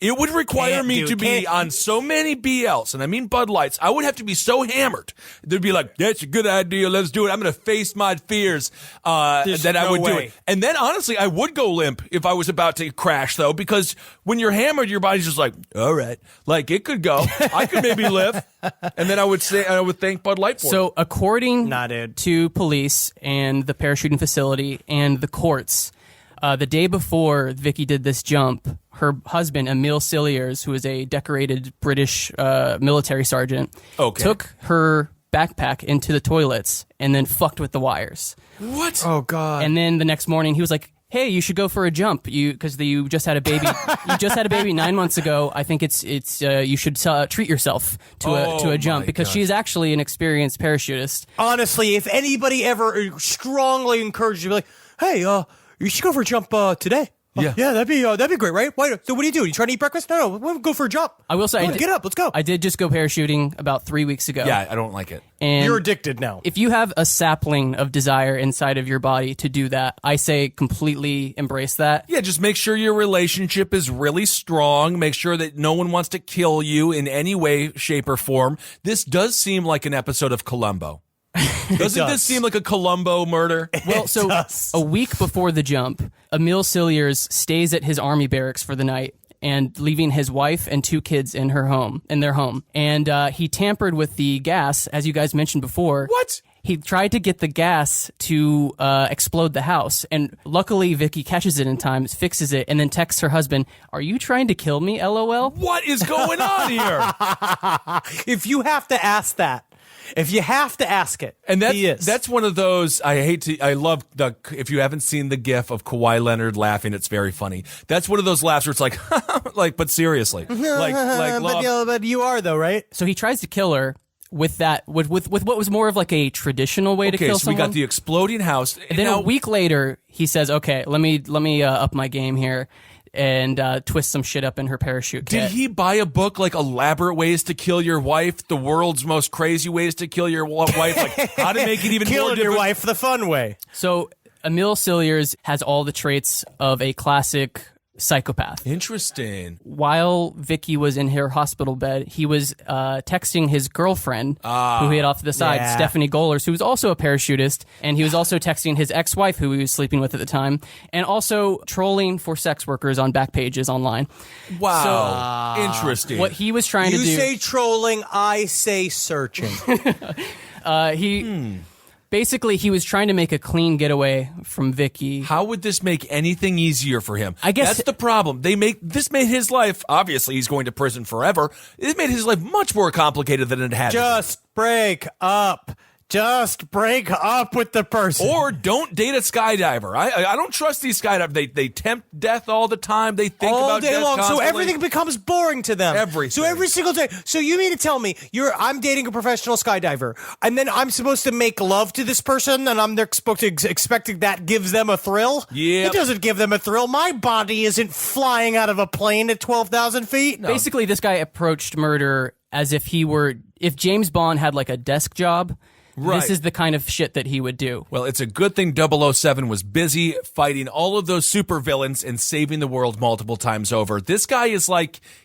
it would require me to be on so many BLs, and I mean Bud Lights, I would have to be so hammered. They'd be like, that's a good idea, let's do it. I'm going to face my fears that I would do it. And then honestly, I would go limp if I was about to crash though, because when you're hammered, your body's just like, all right, like it could go. I could maybe live. And then I would thank Bud Light for it. So according Nah, dude. to police and the parachuting facility and the courts, the day before Vicky did this jump, her husband, Emil Cilliers, who is a decorated British military sergeant, took her backpack into the toilets and then fucked with the wires. What? Oh, God. And then the next morning, he was like, hey, you should go for a jump. Because you just had a baby. You just had a baby 9 months ago. I think it's you should treat yourself to a jump because she's actually an experienced parachutist. Honestly, if anybody ever strongly encouraged you, be like, hey, you should go for a jump today. Yeah. Yeah, that'd be great, right? Why? So what do? You trying to eat breakfast? No, we'll go for a jump. I will say, get up, let's go. I did just go parachuting about 3 weeks ago. Yeah, I don't like it. And You're addicted now. if you have a sapling of desire inside of your body to do that, I say completely embrace that. Yeah, just make sure your relationship is really strong. Make sure that no one wants to kill you in any way, shape, or form. This does seem like an episode of Columbo. Doesn't this seem like a Columbo murder? Well, so a week before the jump, Emil Cilliers stays at his army barracks for the night and leaving his wife and 2 kids in their home. And he tampered with the gas, as you guys mentioned before. What? He tried to get the gas to explode the house, and luckily Vicky catches it in time, fixes it, and then texts her husband, "Are you trying to kill me, LOL?" What is going on here? If you have to ask that, if you have to ask it, And he is. that's one of those, I love if you haven't seen the gif of Kawhi Leonard laughing, it's very funny. That's one of those laughs where it's like, but seriously. But you are though, right? So he tries to kill her with what was more of like a traditional way to kill Okay, so someone. we got the exploding house. And then a week later, he says, "Okay, let me up my game here and twist some shit up in her parachute kit." Did he buy a book like Elaborate Ways to Kill Your Wife, the world's most crazy ways to kill your wife, like how to make it even more Killing your difficult? wife the fun way. So Emil Cilliers has all the traits of a classic psychopath. Interesting. While Vicky was in her hospital bed, he was texting his girlfriend, who he had off to the side, Yeah. Stephanie Gollers, who was also a parachutist, and he was also texting his ex-wife, who he was sleeping with at the time, and also trolling for sex workers on back pages online. Wow. Interesting. What he was trying You to do... say trolling, I say searching. Basically, he was trying to make a clean getaway from Vicky. How would this make anything easier for him? I guess- that's the problem. This made his life, obviously he's going to prison forever. It made his life much more complicated than it had. Just break up. just break up with the person. Or don't date a skydiver. I don't trust these skydivers. They tempt death all the time. They think all about day death long, constantly. so everything becomes boring to them. Everything. So every single day. So you mean to tell me I'm dating a professional skydiver, and then I'm supposed to make love to this person, and I'm supposed to expecting that gives them a thrill? Yeah, it doesn't give them a thrill. My body isn't flying out of a plane at 12,000 feet. No. Basically, this guy approached murder as if if James Bond had like a desk job. Right. This is the kind of shit that he would do. Well, it's a good thing 007 was busy fighting all of those supervillains and saving the world multiple times over. This guy is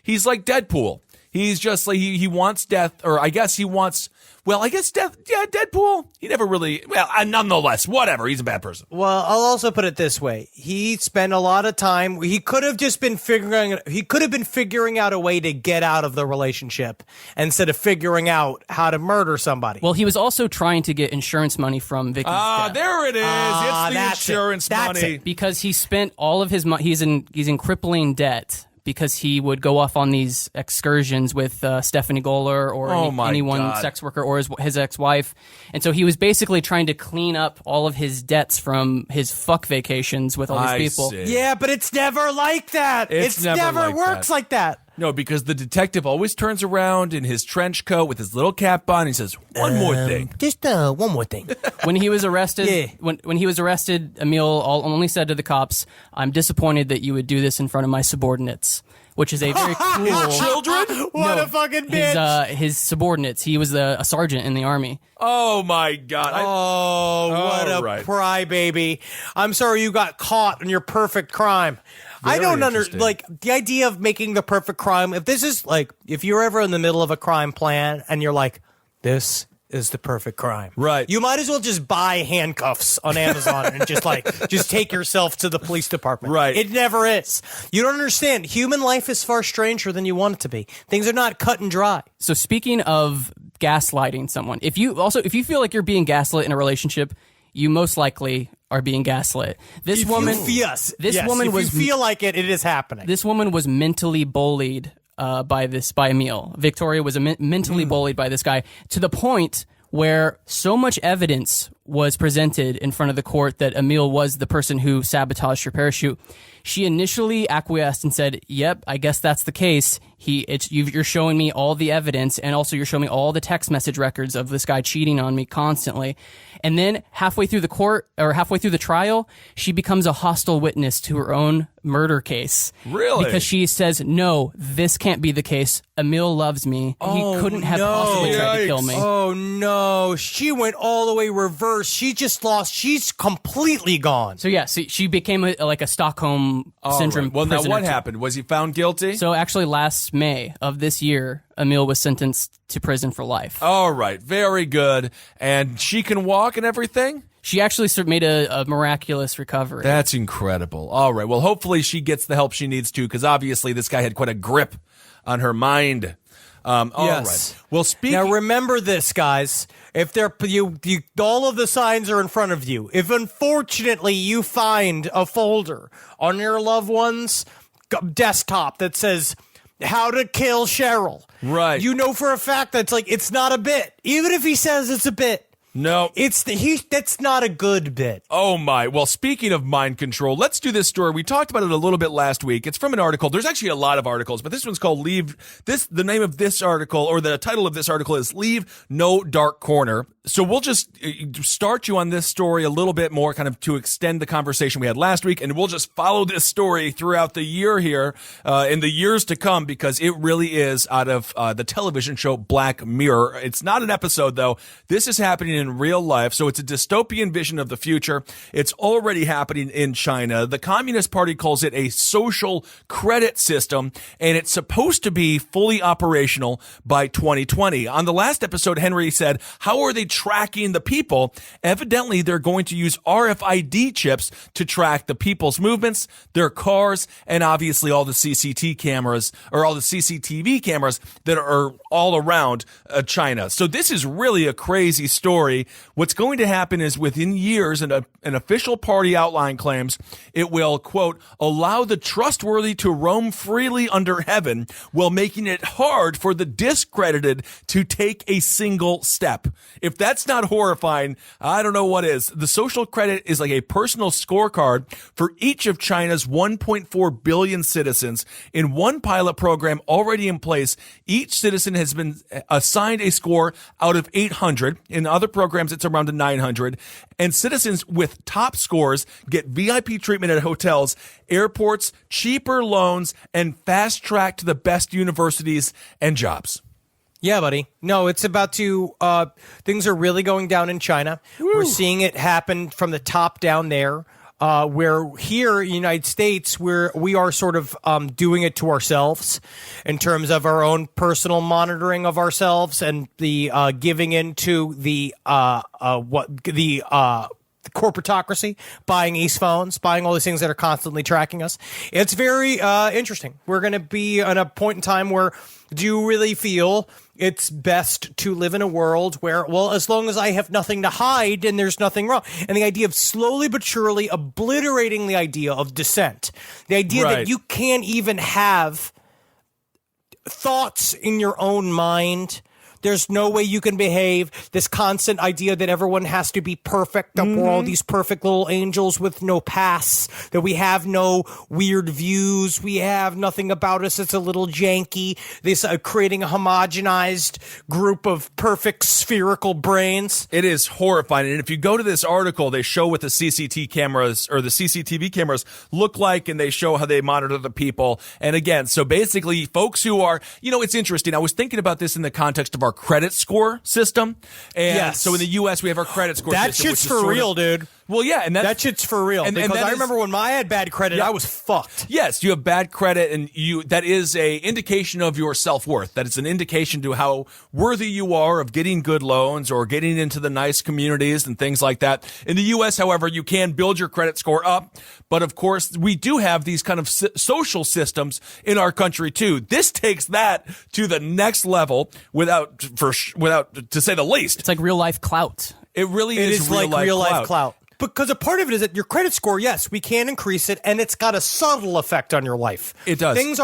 he's like Deadpool. He's just like, he wants death, or I guess he wants, death. Yeah, Deadpool. He never really, nonetheless, whatever. He's a bad person. Well, I'll also put it this way. He spent a lot of time. He could have been figuring out a way to get out of the relationship instead of figuring out how to murder somebody. Well, he was also trying to get insurance money from Vicky's death. There it is. It's the insurance money. Because he spent all of his money. He's in crippling debt. Because he would go off on these excursions with Stephanie Goller or anyone, sex worker, or his ex-wife. And so he was basically trying to clean up all of his debts from his fuck vacations with all these people. See. Yeah, but it's never like that. It's never works like that. No, because the detective always turns around in his trench coat with his little cap on. And he says, "One more thing, just one more thing." When he was arrested, when he was arrested, Emil only said to the cops, "I'm disappointed that you would do this in front of my subordinates," which is a very cruel. His children? What a fucking bitch! His subordinates. He was a sergeant in the army. Oh my God! What a crybaby! I'm sorry you got caught in your perfect crime. I don't understand the idea of making the perfect crime. If this is if you're ever in the middle of a crime plan and you're like, this is the perfect crime, right? You might as well just buy handcuffs on Amazon and just take yourself to the police department. Right. It never is. You don't understand. Human life is far stranger than you want it to be. Things are not cut and dry. So speaking of gaslighting someone, if you feel like you're being gaslit in a relationship, you most likely are being gaslit. This woman you feel like it is happening. This woman was mentally bullied by Emil. Victoria was mentally bullied by this guy to the point where so much evidence was presented in front of the court that Emil was the person who sabotaged her parachute. She initially acquiesced and said, "Yep, I guess that's the case. You're showing me all the evidence, and also you're showing me all the text message records of this guy cheating on me constantly." And then halfway through the trial, she becomes a hostile witness to her own murder case. Really? Because she says, "No, this can't be the case. Emil loves me. He couldn't have possibly tried to kill me." Oh no, she went all the way reverse. She just lost. She's completely gone. So yeah, she became a Stockholm syndrome. Right. Well, now prisoner what happened? Was he found guilty? So actually, last May of this year, Emil was sentenced to prison for life. All right, very good. And she can walk and everything? She actually made a miraculous recovery. That's incredible. All right, well, hopefully she gets the help she needs to, because obviously this guy had quite a grip on her mind. All right. Well, now remember this, guys. If all of the signs are in front of you. If unfortunately you find a folder on your loved one's desktop that says "How to Kill Cheryl," right? You know for a fact that's it's not a bit. Even if he says it's a bit. No, that's not a good bit. Oh my. Well, speaking of mind control, let's do this story. We talked about it a little bit last week. It's from an article. There's actually a lot of articles, but this one's called the name of this article, or the title of this article is "Leave No Dark Corner." So we'll just start you on this story a little bit more, kind of to extend the conversation we had last week, and we'll just follow this story throughout the year here, in the years to come, because it really is out of the television show Black Mirror. It's not an episode, though. This is happening in real life, so it's a dystopian vision of the future. It's already happening in China. The Communist Party calls it a social credit system, and it's supposed to be fully operational by 2020. On the last episode, Henry said, how are they tracking the people? Evidently, they're going to use RFID chips to track the people's movements, their cars, and obviously all the CCTV cameras that are all around China. So this is really a crazy story. story. What's going to happen is within years, and an official party outline claims it will, quote, allow the trustworthy to roam freely under heaven while making it hard for the discredited to take a single step. If that's not horrifying, I don't know what is. The social credit is like a personal scorecard for each of China's 1.4 billion citizens. In one pilot program already in place, each citizen has been assigned a score out of 800. In other programs, it's around 900. And citizens with top scores get VIP treatment at hotels, airports, cheaper loans, and fast track to the best universities and jobs. Yeah, buddy. No, it's about to, things are really going down in China. Woo. We're seeing it happen from the top down there. Where here in the United States, we are sort of doing it to ourselves in terms of our own personal monitoring of ourselves and the giving into the corporatocracy, buying East phones, buying all these things that are constantly tracking us. It's very interesting. We're going to be at a point in time where, do you really feel it's best to live in a world where, well, as long as I have nothing to hide, then there's nothing wrong. And the idea of slowly but surely obliterating the idea of dissent, the idea that you can't even have thoughts in your own mind. There's no way you can behave. This constant idea that everyone has to be perfect, that we're all these perfect little angels with no past, that we have no weird views, we have nothing about us that's a little janky, this creating a homogenized group of perfect spherical brains. It is horrifying. And if you go to this article, they show what the CCTV cameras look like, and they show how they monitor the people. And again, so basically folks who are, it's interesting. I was thinking about this in the context of our credit score system. And so in the U.S., we have our credit score system. That shit's for real, dude. Well, yeah. And that shit's for real. Because I remember when I had bad credit, I was fucked. Yes, you have bad credit, and that is a indication of your self-worth. That is an indication to how worthy you are of getting good loans or getting into the nice communities and things like that. In the U.S., however, you can build your credit score up. But of course, we do have these kind of social systems in our country too. This takes that to the next level without to say the least. It's like real life clout. It really is like real life clout. Because a part of it is that your credit score, yes, we can increase it, and it's got a subtle effect on your life. It does. Things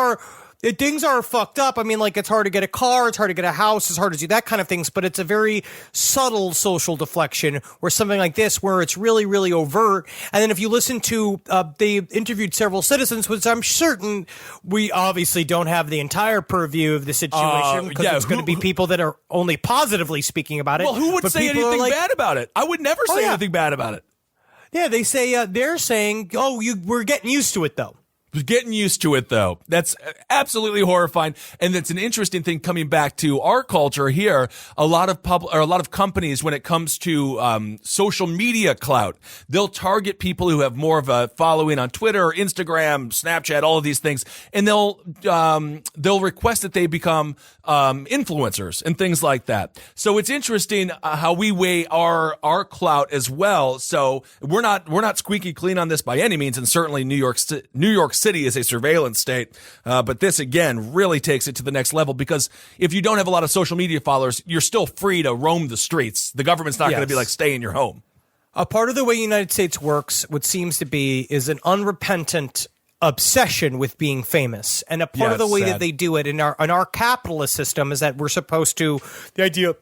are fucked up. I mean, like, it's hard to get a car, it's hard to get a house, it's hard to do that kind of things, but it's a very subtle social deflection where something like this, where it's really, really overt. And then if you listen to, they interviewed several citizens, which I'm certain we obviously don't have the entire purview of the situation, because it's going to be people that are only positively speaking about it. Well, who would say anything bad about it? I would never say anything bad about it. Yeah, they say, they're saying, we're getting used to it, though. Getting used to it, though. That's absolutely horrifying. And that's an interesting thing coming back to our culture here. A lot of companies, when it comes to social media clout, they'll target people who have more of a following on Twitter, Instagram, Snapchat, all of these things. And they'll request that they become influencers and things like that. So it's interesting how we weigh our clout as well. So we're not squeaky clean on this by any means, and certainly New York City is a surveillance state, but this again really takes it to the next level, because if you don't have a lot of social media followers, you're still free to roam the streets. The government's not going to be like, stay in your home. A part of the way the United States works, what seems to be, is an unrepentant obsession with being famous. And a part of the way that they do it in our capitalist system is that we're supposed to, the idea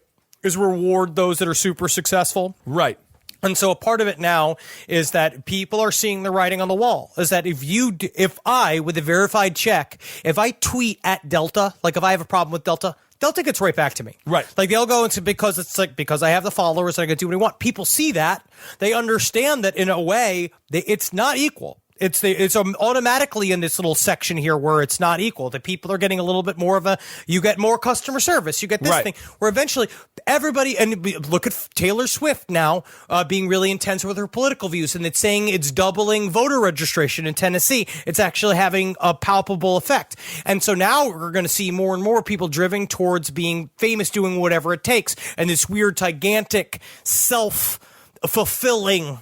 is reward those that are super successful. Right. And so a part of it now is that people are seeing the writing on the wall, is that if I, with a verified check, if I tweet at Delta, like if I have a problem with Delta gets right back to me. Right. Like they'll go into, because I have the followers and I can do what I want. People see that. They understand that in a way, it's not equal. It's automatically in this little section here where it's not equal. The people are getting a little bit more of you get more customer service. You get this thing where eventually everybody, and look at Taylor Swift now being really intense with her political views, and it's saying it's doubling voter registration in Tennessee. It's actually having a palpable effect. And so now we're going to see more and more people driven towards being famous, doing whatever it takes. And this weird, gigantic, self-fulfilling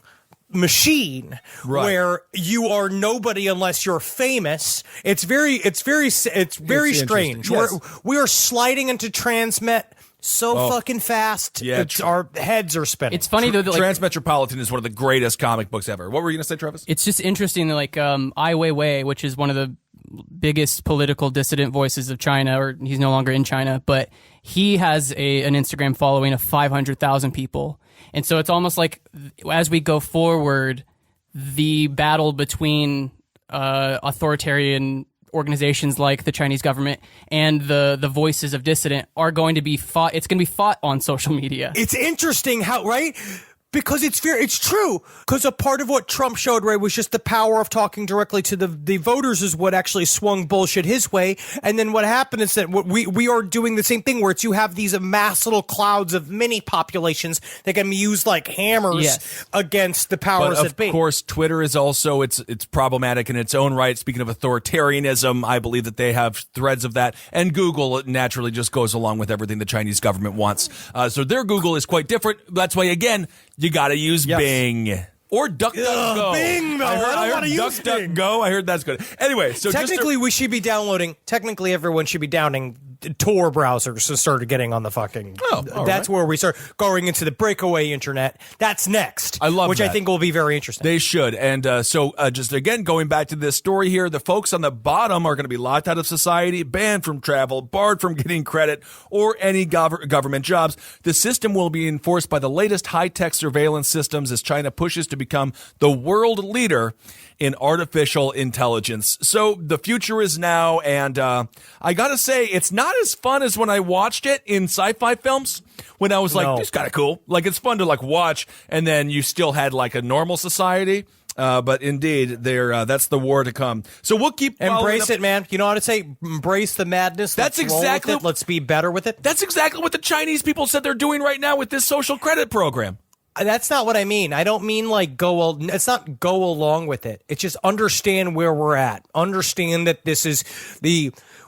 machine where you are nobody unless you're famous. It's very strange. Yes. We are sliding into transmit so fucking fast. Yeah, Our heads are spinning. It's funny though that like Transmetropolitan is one of the greatest comic books ever. What were you going to say, Travis? it's just interesting that like Ai Weiwei, which is one of the biggest political dissident voices of China, or he's no longer in China, but he has an Instagram following of 500,000 people. And so it's almost like as we go forward, the battle between authoritarian organizations like the Chinese government and the voices of dissident are going to be fought. It's going to be fought on social media. It's interesting how, right? Because it's true. Because a part of what Trump showed, right, was just the power of talking directly to the voters is what actually swung bullshit his way. And then what happened is that we are doing the same thing where it's you have these mass little clouds of mini populations that can be used like hammers against the powers that be. Of course, Twitter is also it's problematic in its own right. Speaking of authoritarianism, I believe that they have threads of that. And Google naturally just goes along with everything the Chinese government wants. So their Google is quite different. That's why, again, you got to use Bing or DuckDuckGo. Bing, though. I don't want to use Bing. DuckDuckGo. I heard that's good. Anyway, so technically, we should be downloading. Technically, everyone should be downloading Tor browsers to start getting on the fucking. That's where we start going into the breakaway internet. That's next. I love which that. I think will be very interesting. They should. And so just again, going back to this story here, the folks on the bottom are going to be locked out of society, banned from travel, barred from getting credit or any government jobs. The system will be enforced by the latest high-tech surveillance systems as China pushes to become the world leader in artificial intelligence. So the future is now, and I gotta say, it's not as fun as when I watched it in sci-fi films, when I was like, this is kind of cool. Like, it's fun to like watch, and then you still had like a normal society. But indeed, that's the war to come. So we'll keep embrace it, man. You know how to say embrace the madness. That's exactly. Let's be better with it. That's exactly what the Chinese people said they're doing right now with this social credit program. That's not what I mean. I don't mean like it's not go along with it. It's just understand where we're at. Understand that this is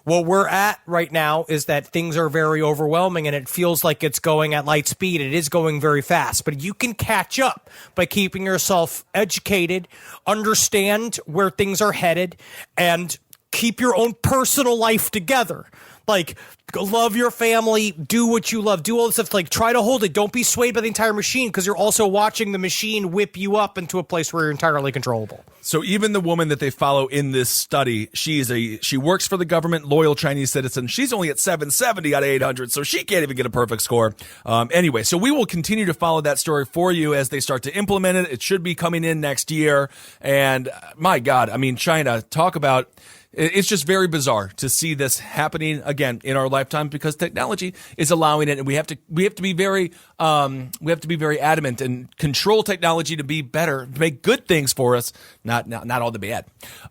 what we're at right now is that things are very overwhelming and it feels like it's going at light speed. It is going very fast, but you can catch up by keeping yourself educated, understand where things are headed, and keep your own personal life together. Like, love your family, do what you love, do all this stuff. Like, try to hold it. Don't be swayed by the entire machine because you're also watching the machine whip you up into a place where you're entirely controllable. So even the woman that they follow in this study, she works for the government, loyal Chinese citizen. She's only at 770 out of 800, so she can't even get a perfect score. Anyway, so we will continue to follow that story for you as they start to implement it. It should be coming in next year. And my God, I mean, China, talk about... It's just very bizarre to see this happening again in our lifetime because technology is allowing it, and we have to be very adamant and control technology to be better, to make good things for us, not all the bad.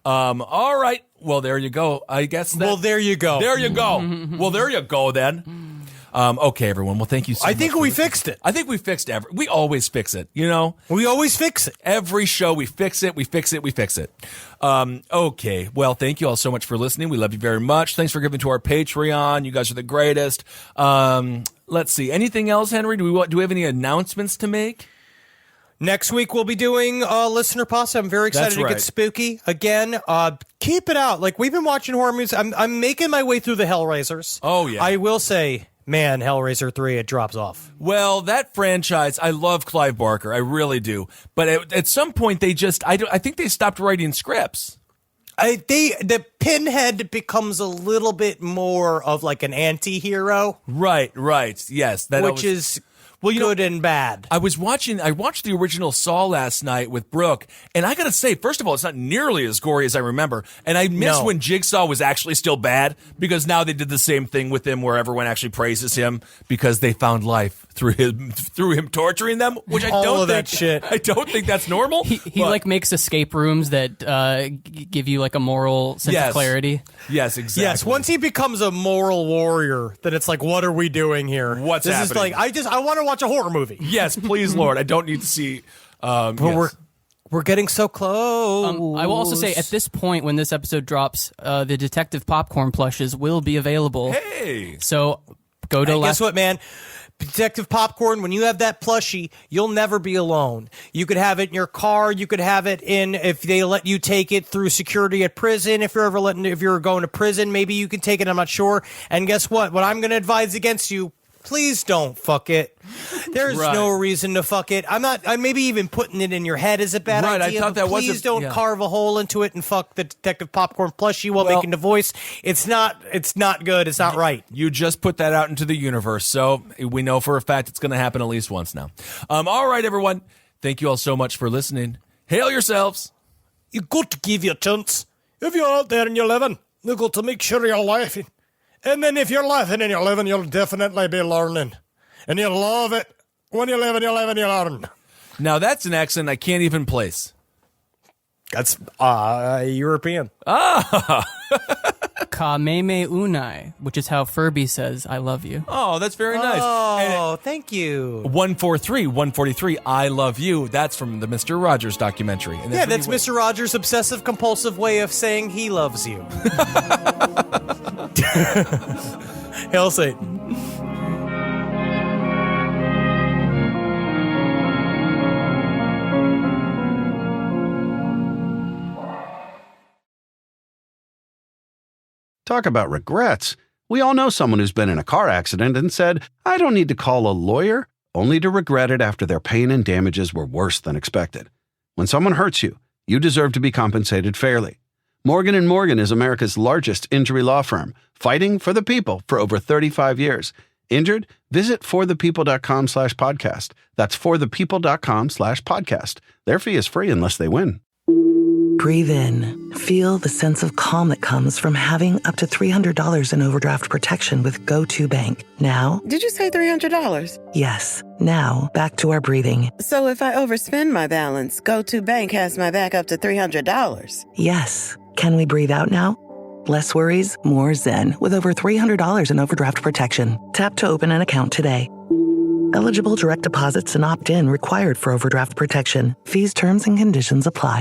All right, well there you go. I guess. Well, there you go. There you go. Well, there you go then. Okay, everyone. Well, thank you so much. I think we fixed it. I think we fixed we always fix it, you know? We always fix it. Every show, we fix it, we fix it, we fix it. Okay. Well, thank you all so much for listening. We love you very much. Thanks for giving to our Patreon. You guys are the greatest. Let's see. Anything else, Henry? Do we have any announcements to make? Next week, we'll be doing Listener Pasta. I'm very excited to get spooky again. Keep it out. Like, we've been watching horror movies. I'm making my way through the Hellraisers. Oh, yeah. I will say... Man, Hellraiser 3, it drops off. Well, that franchise, I love Clive Barker. I really do. But at some point, they just, I think they stopped writing scripts. The Pinhead becomes a little bit more of like an anti-hero. Right. Yes. Which is... Well, good and bad. I watched the original Saw last night with Brooke, and I gotta say, first of all, it's not nearly as gory as I remember, and I miss when Jigsaw was actually still bad, because now they did the same thing with him where everyone actually praises him because they found life through him torturing them, which I don't think that's normal. He like makes escape rooms that give you like a moral sense of clarity. Yes, exactly. Yes, once he becomes a moral warrior, then it's like, what are we doing here? What's happening? This is like, I want to watch a horror movie. Yes, please, Lord. I don't need to see. But we're getting so close. I will also say, at this point, when this episode drops, the Detective Popcorn plushes will be available. Hey, so go to. Guess what, man? Detective Popcorn, when you have that plushie, you'll never be alone. You could have it in your car. You could have it if they let you take it through security at prison. If you're going to prison, maybe you can take it. I'm not sure. And guess what? What I'm going to advise against you, Please don't fuck it. There's no reason to fuck it. I'm maybe even putting it in your head is a bad idea. I thought that was please don't carve a hole into it and fuck the Detective Popcorn plushie while making the voice. It's not good. It's not right. You just put that out into the universe, so we know for a fact it's going to happen at least once now. All right, everyone. Thank you all so much for listening. Hail yourselves. You got to give you a chance. If you're out there and you're living, you got to make sure you're laughing. And then if you're laughing and you're living, you'll definitely be learning. And you'll love it. When you live and you learn. Now that's an accent I can't even place. That's European. Ka meme unai, which is how Furby says, I love you. Oh, that's very nice. Oh, thank you. 143, I love you. That's from the Mr. Rogers documentary. And that's Mr. Rogers' obsessive-compulsive way of saying he loves you. Hail Satan. Talk about regrets. We all know someone who's been in a car accident and said, I don't need to call a lawyer, only to regret it after their pain and damages were worse than expected. When someone hurts you, you deserve to be compensated fairly. Morgan & Morgan is America's largest injury law firm, fighting for the people for over 35 years. Injured? Visit forthepeople.com/podcast. That's forthepeople.com/podcast. Their fee is free unless they win. Breathe in. Feel the sense of calm that comes from having up to $300 in overdraft protection with GoToBank. Now, did you say $300? Yes. Now, back to our breathing. So if I overspend my balance, GoToBank has my back up to $300? Yes. Can we breathe out now? Less worries, more zen, with over $300 in overdraft protection. Tap to open an account today. Eligible direct deposits and opt-in required for overdraft protection. Fees, terms, and conditions apply.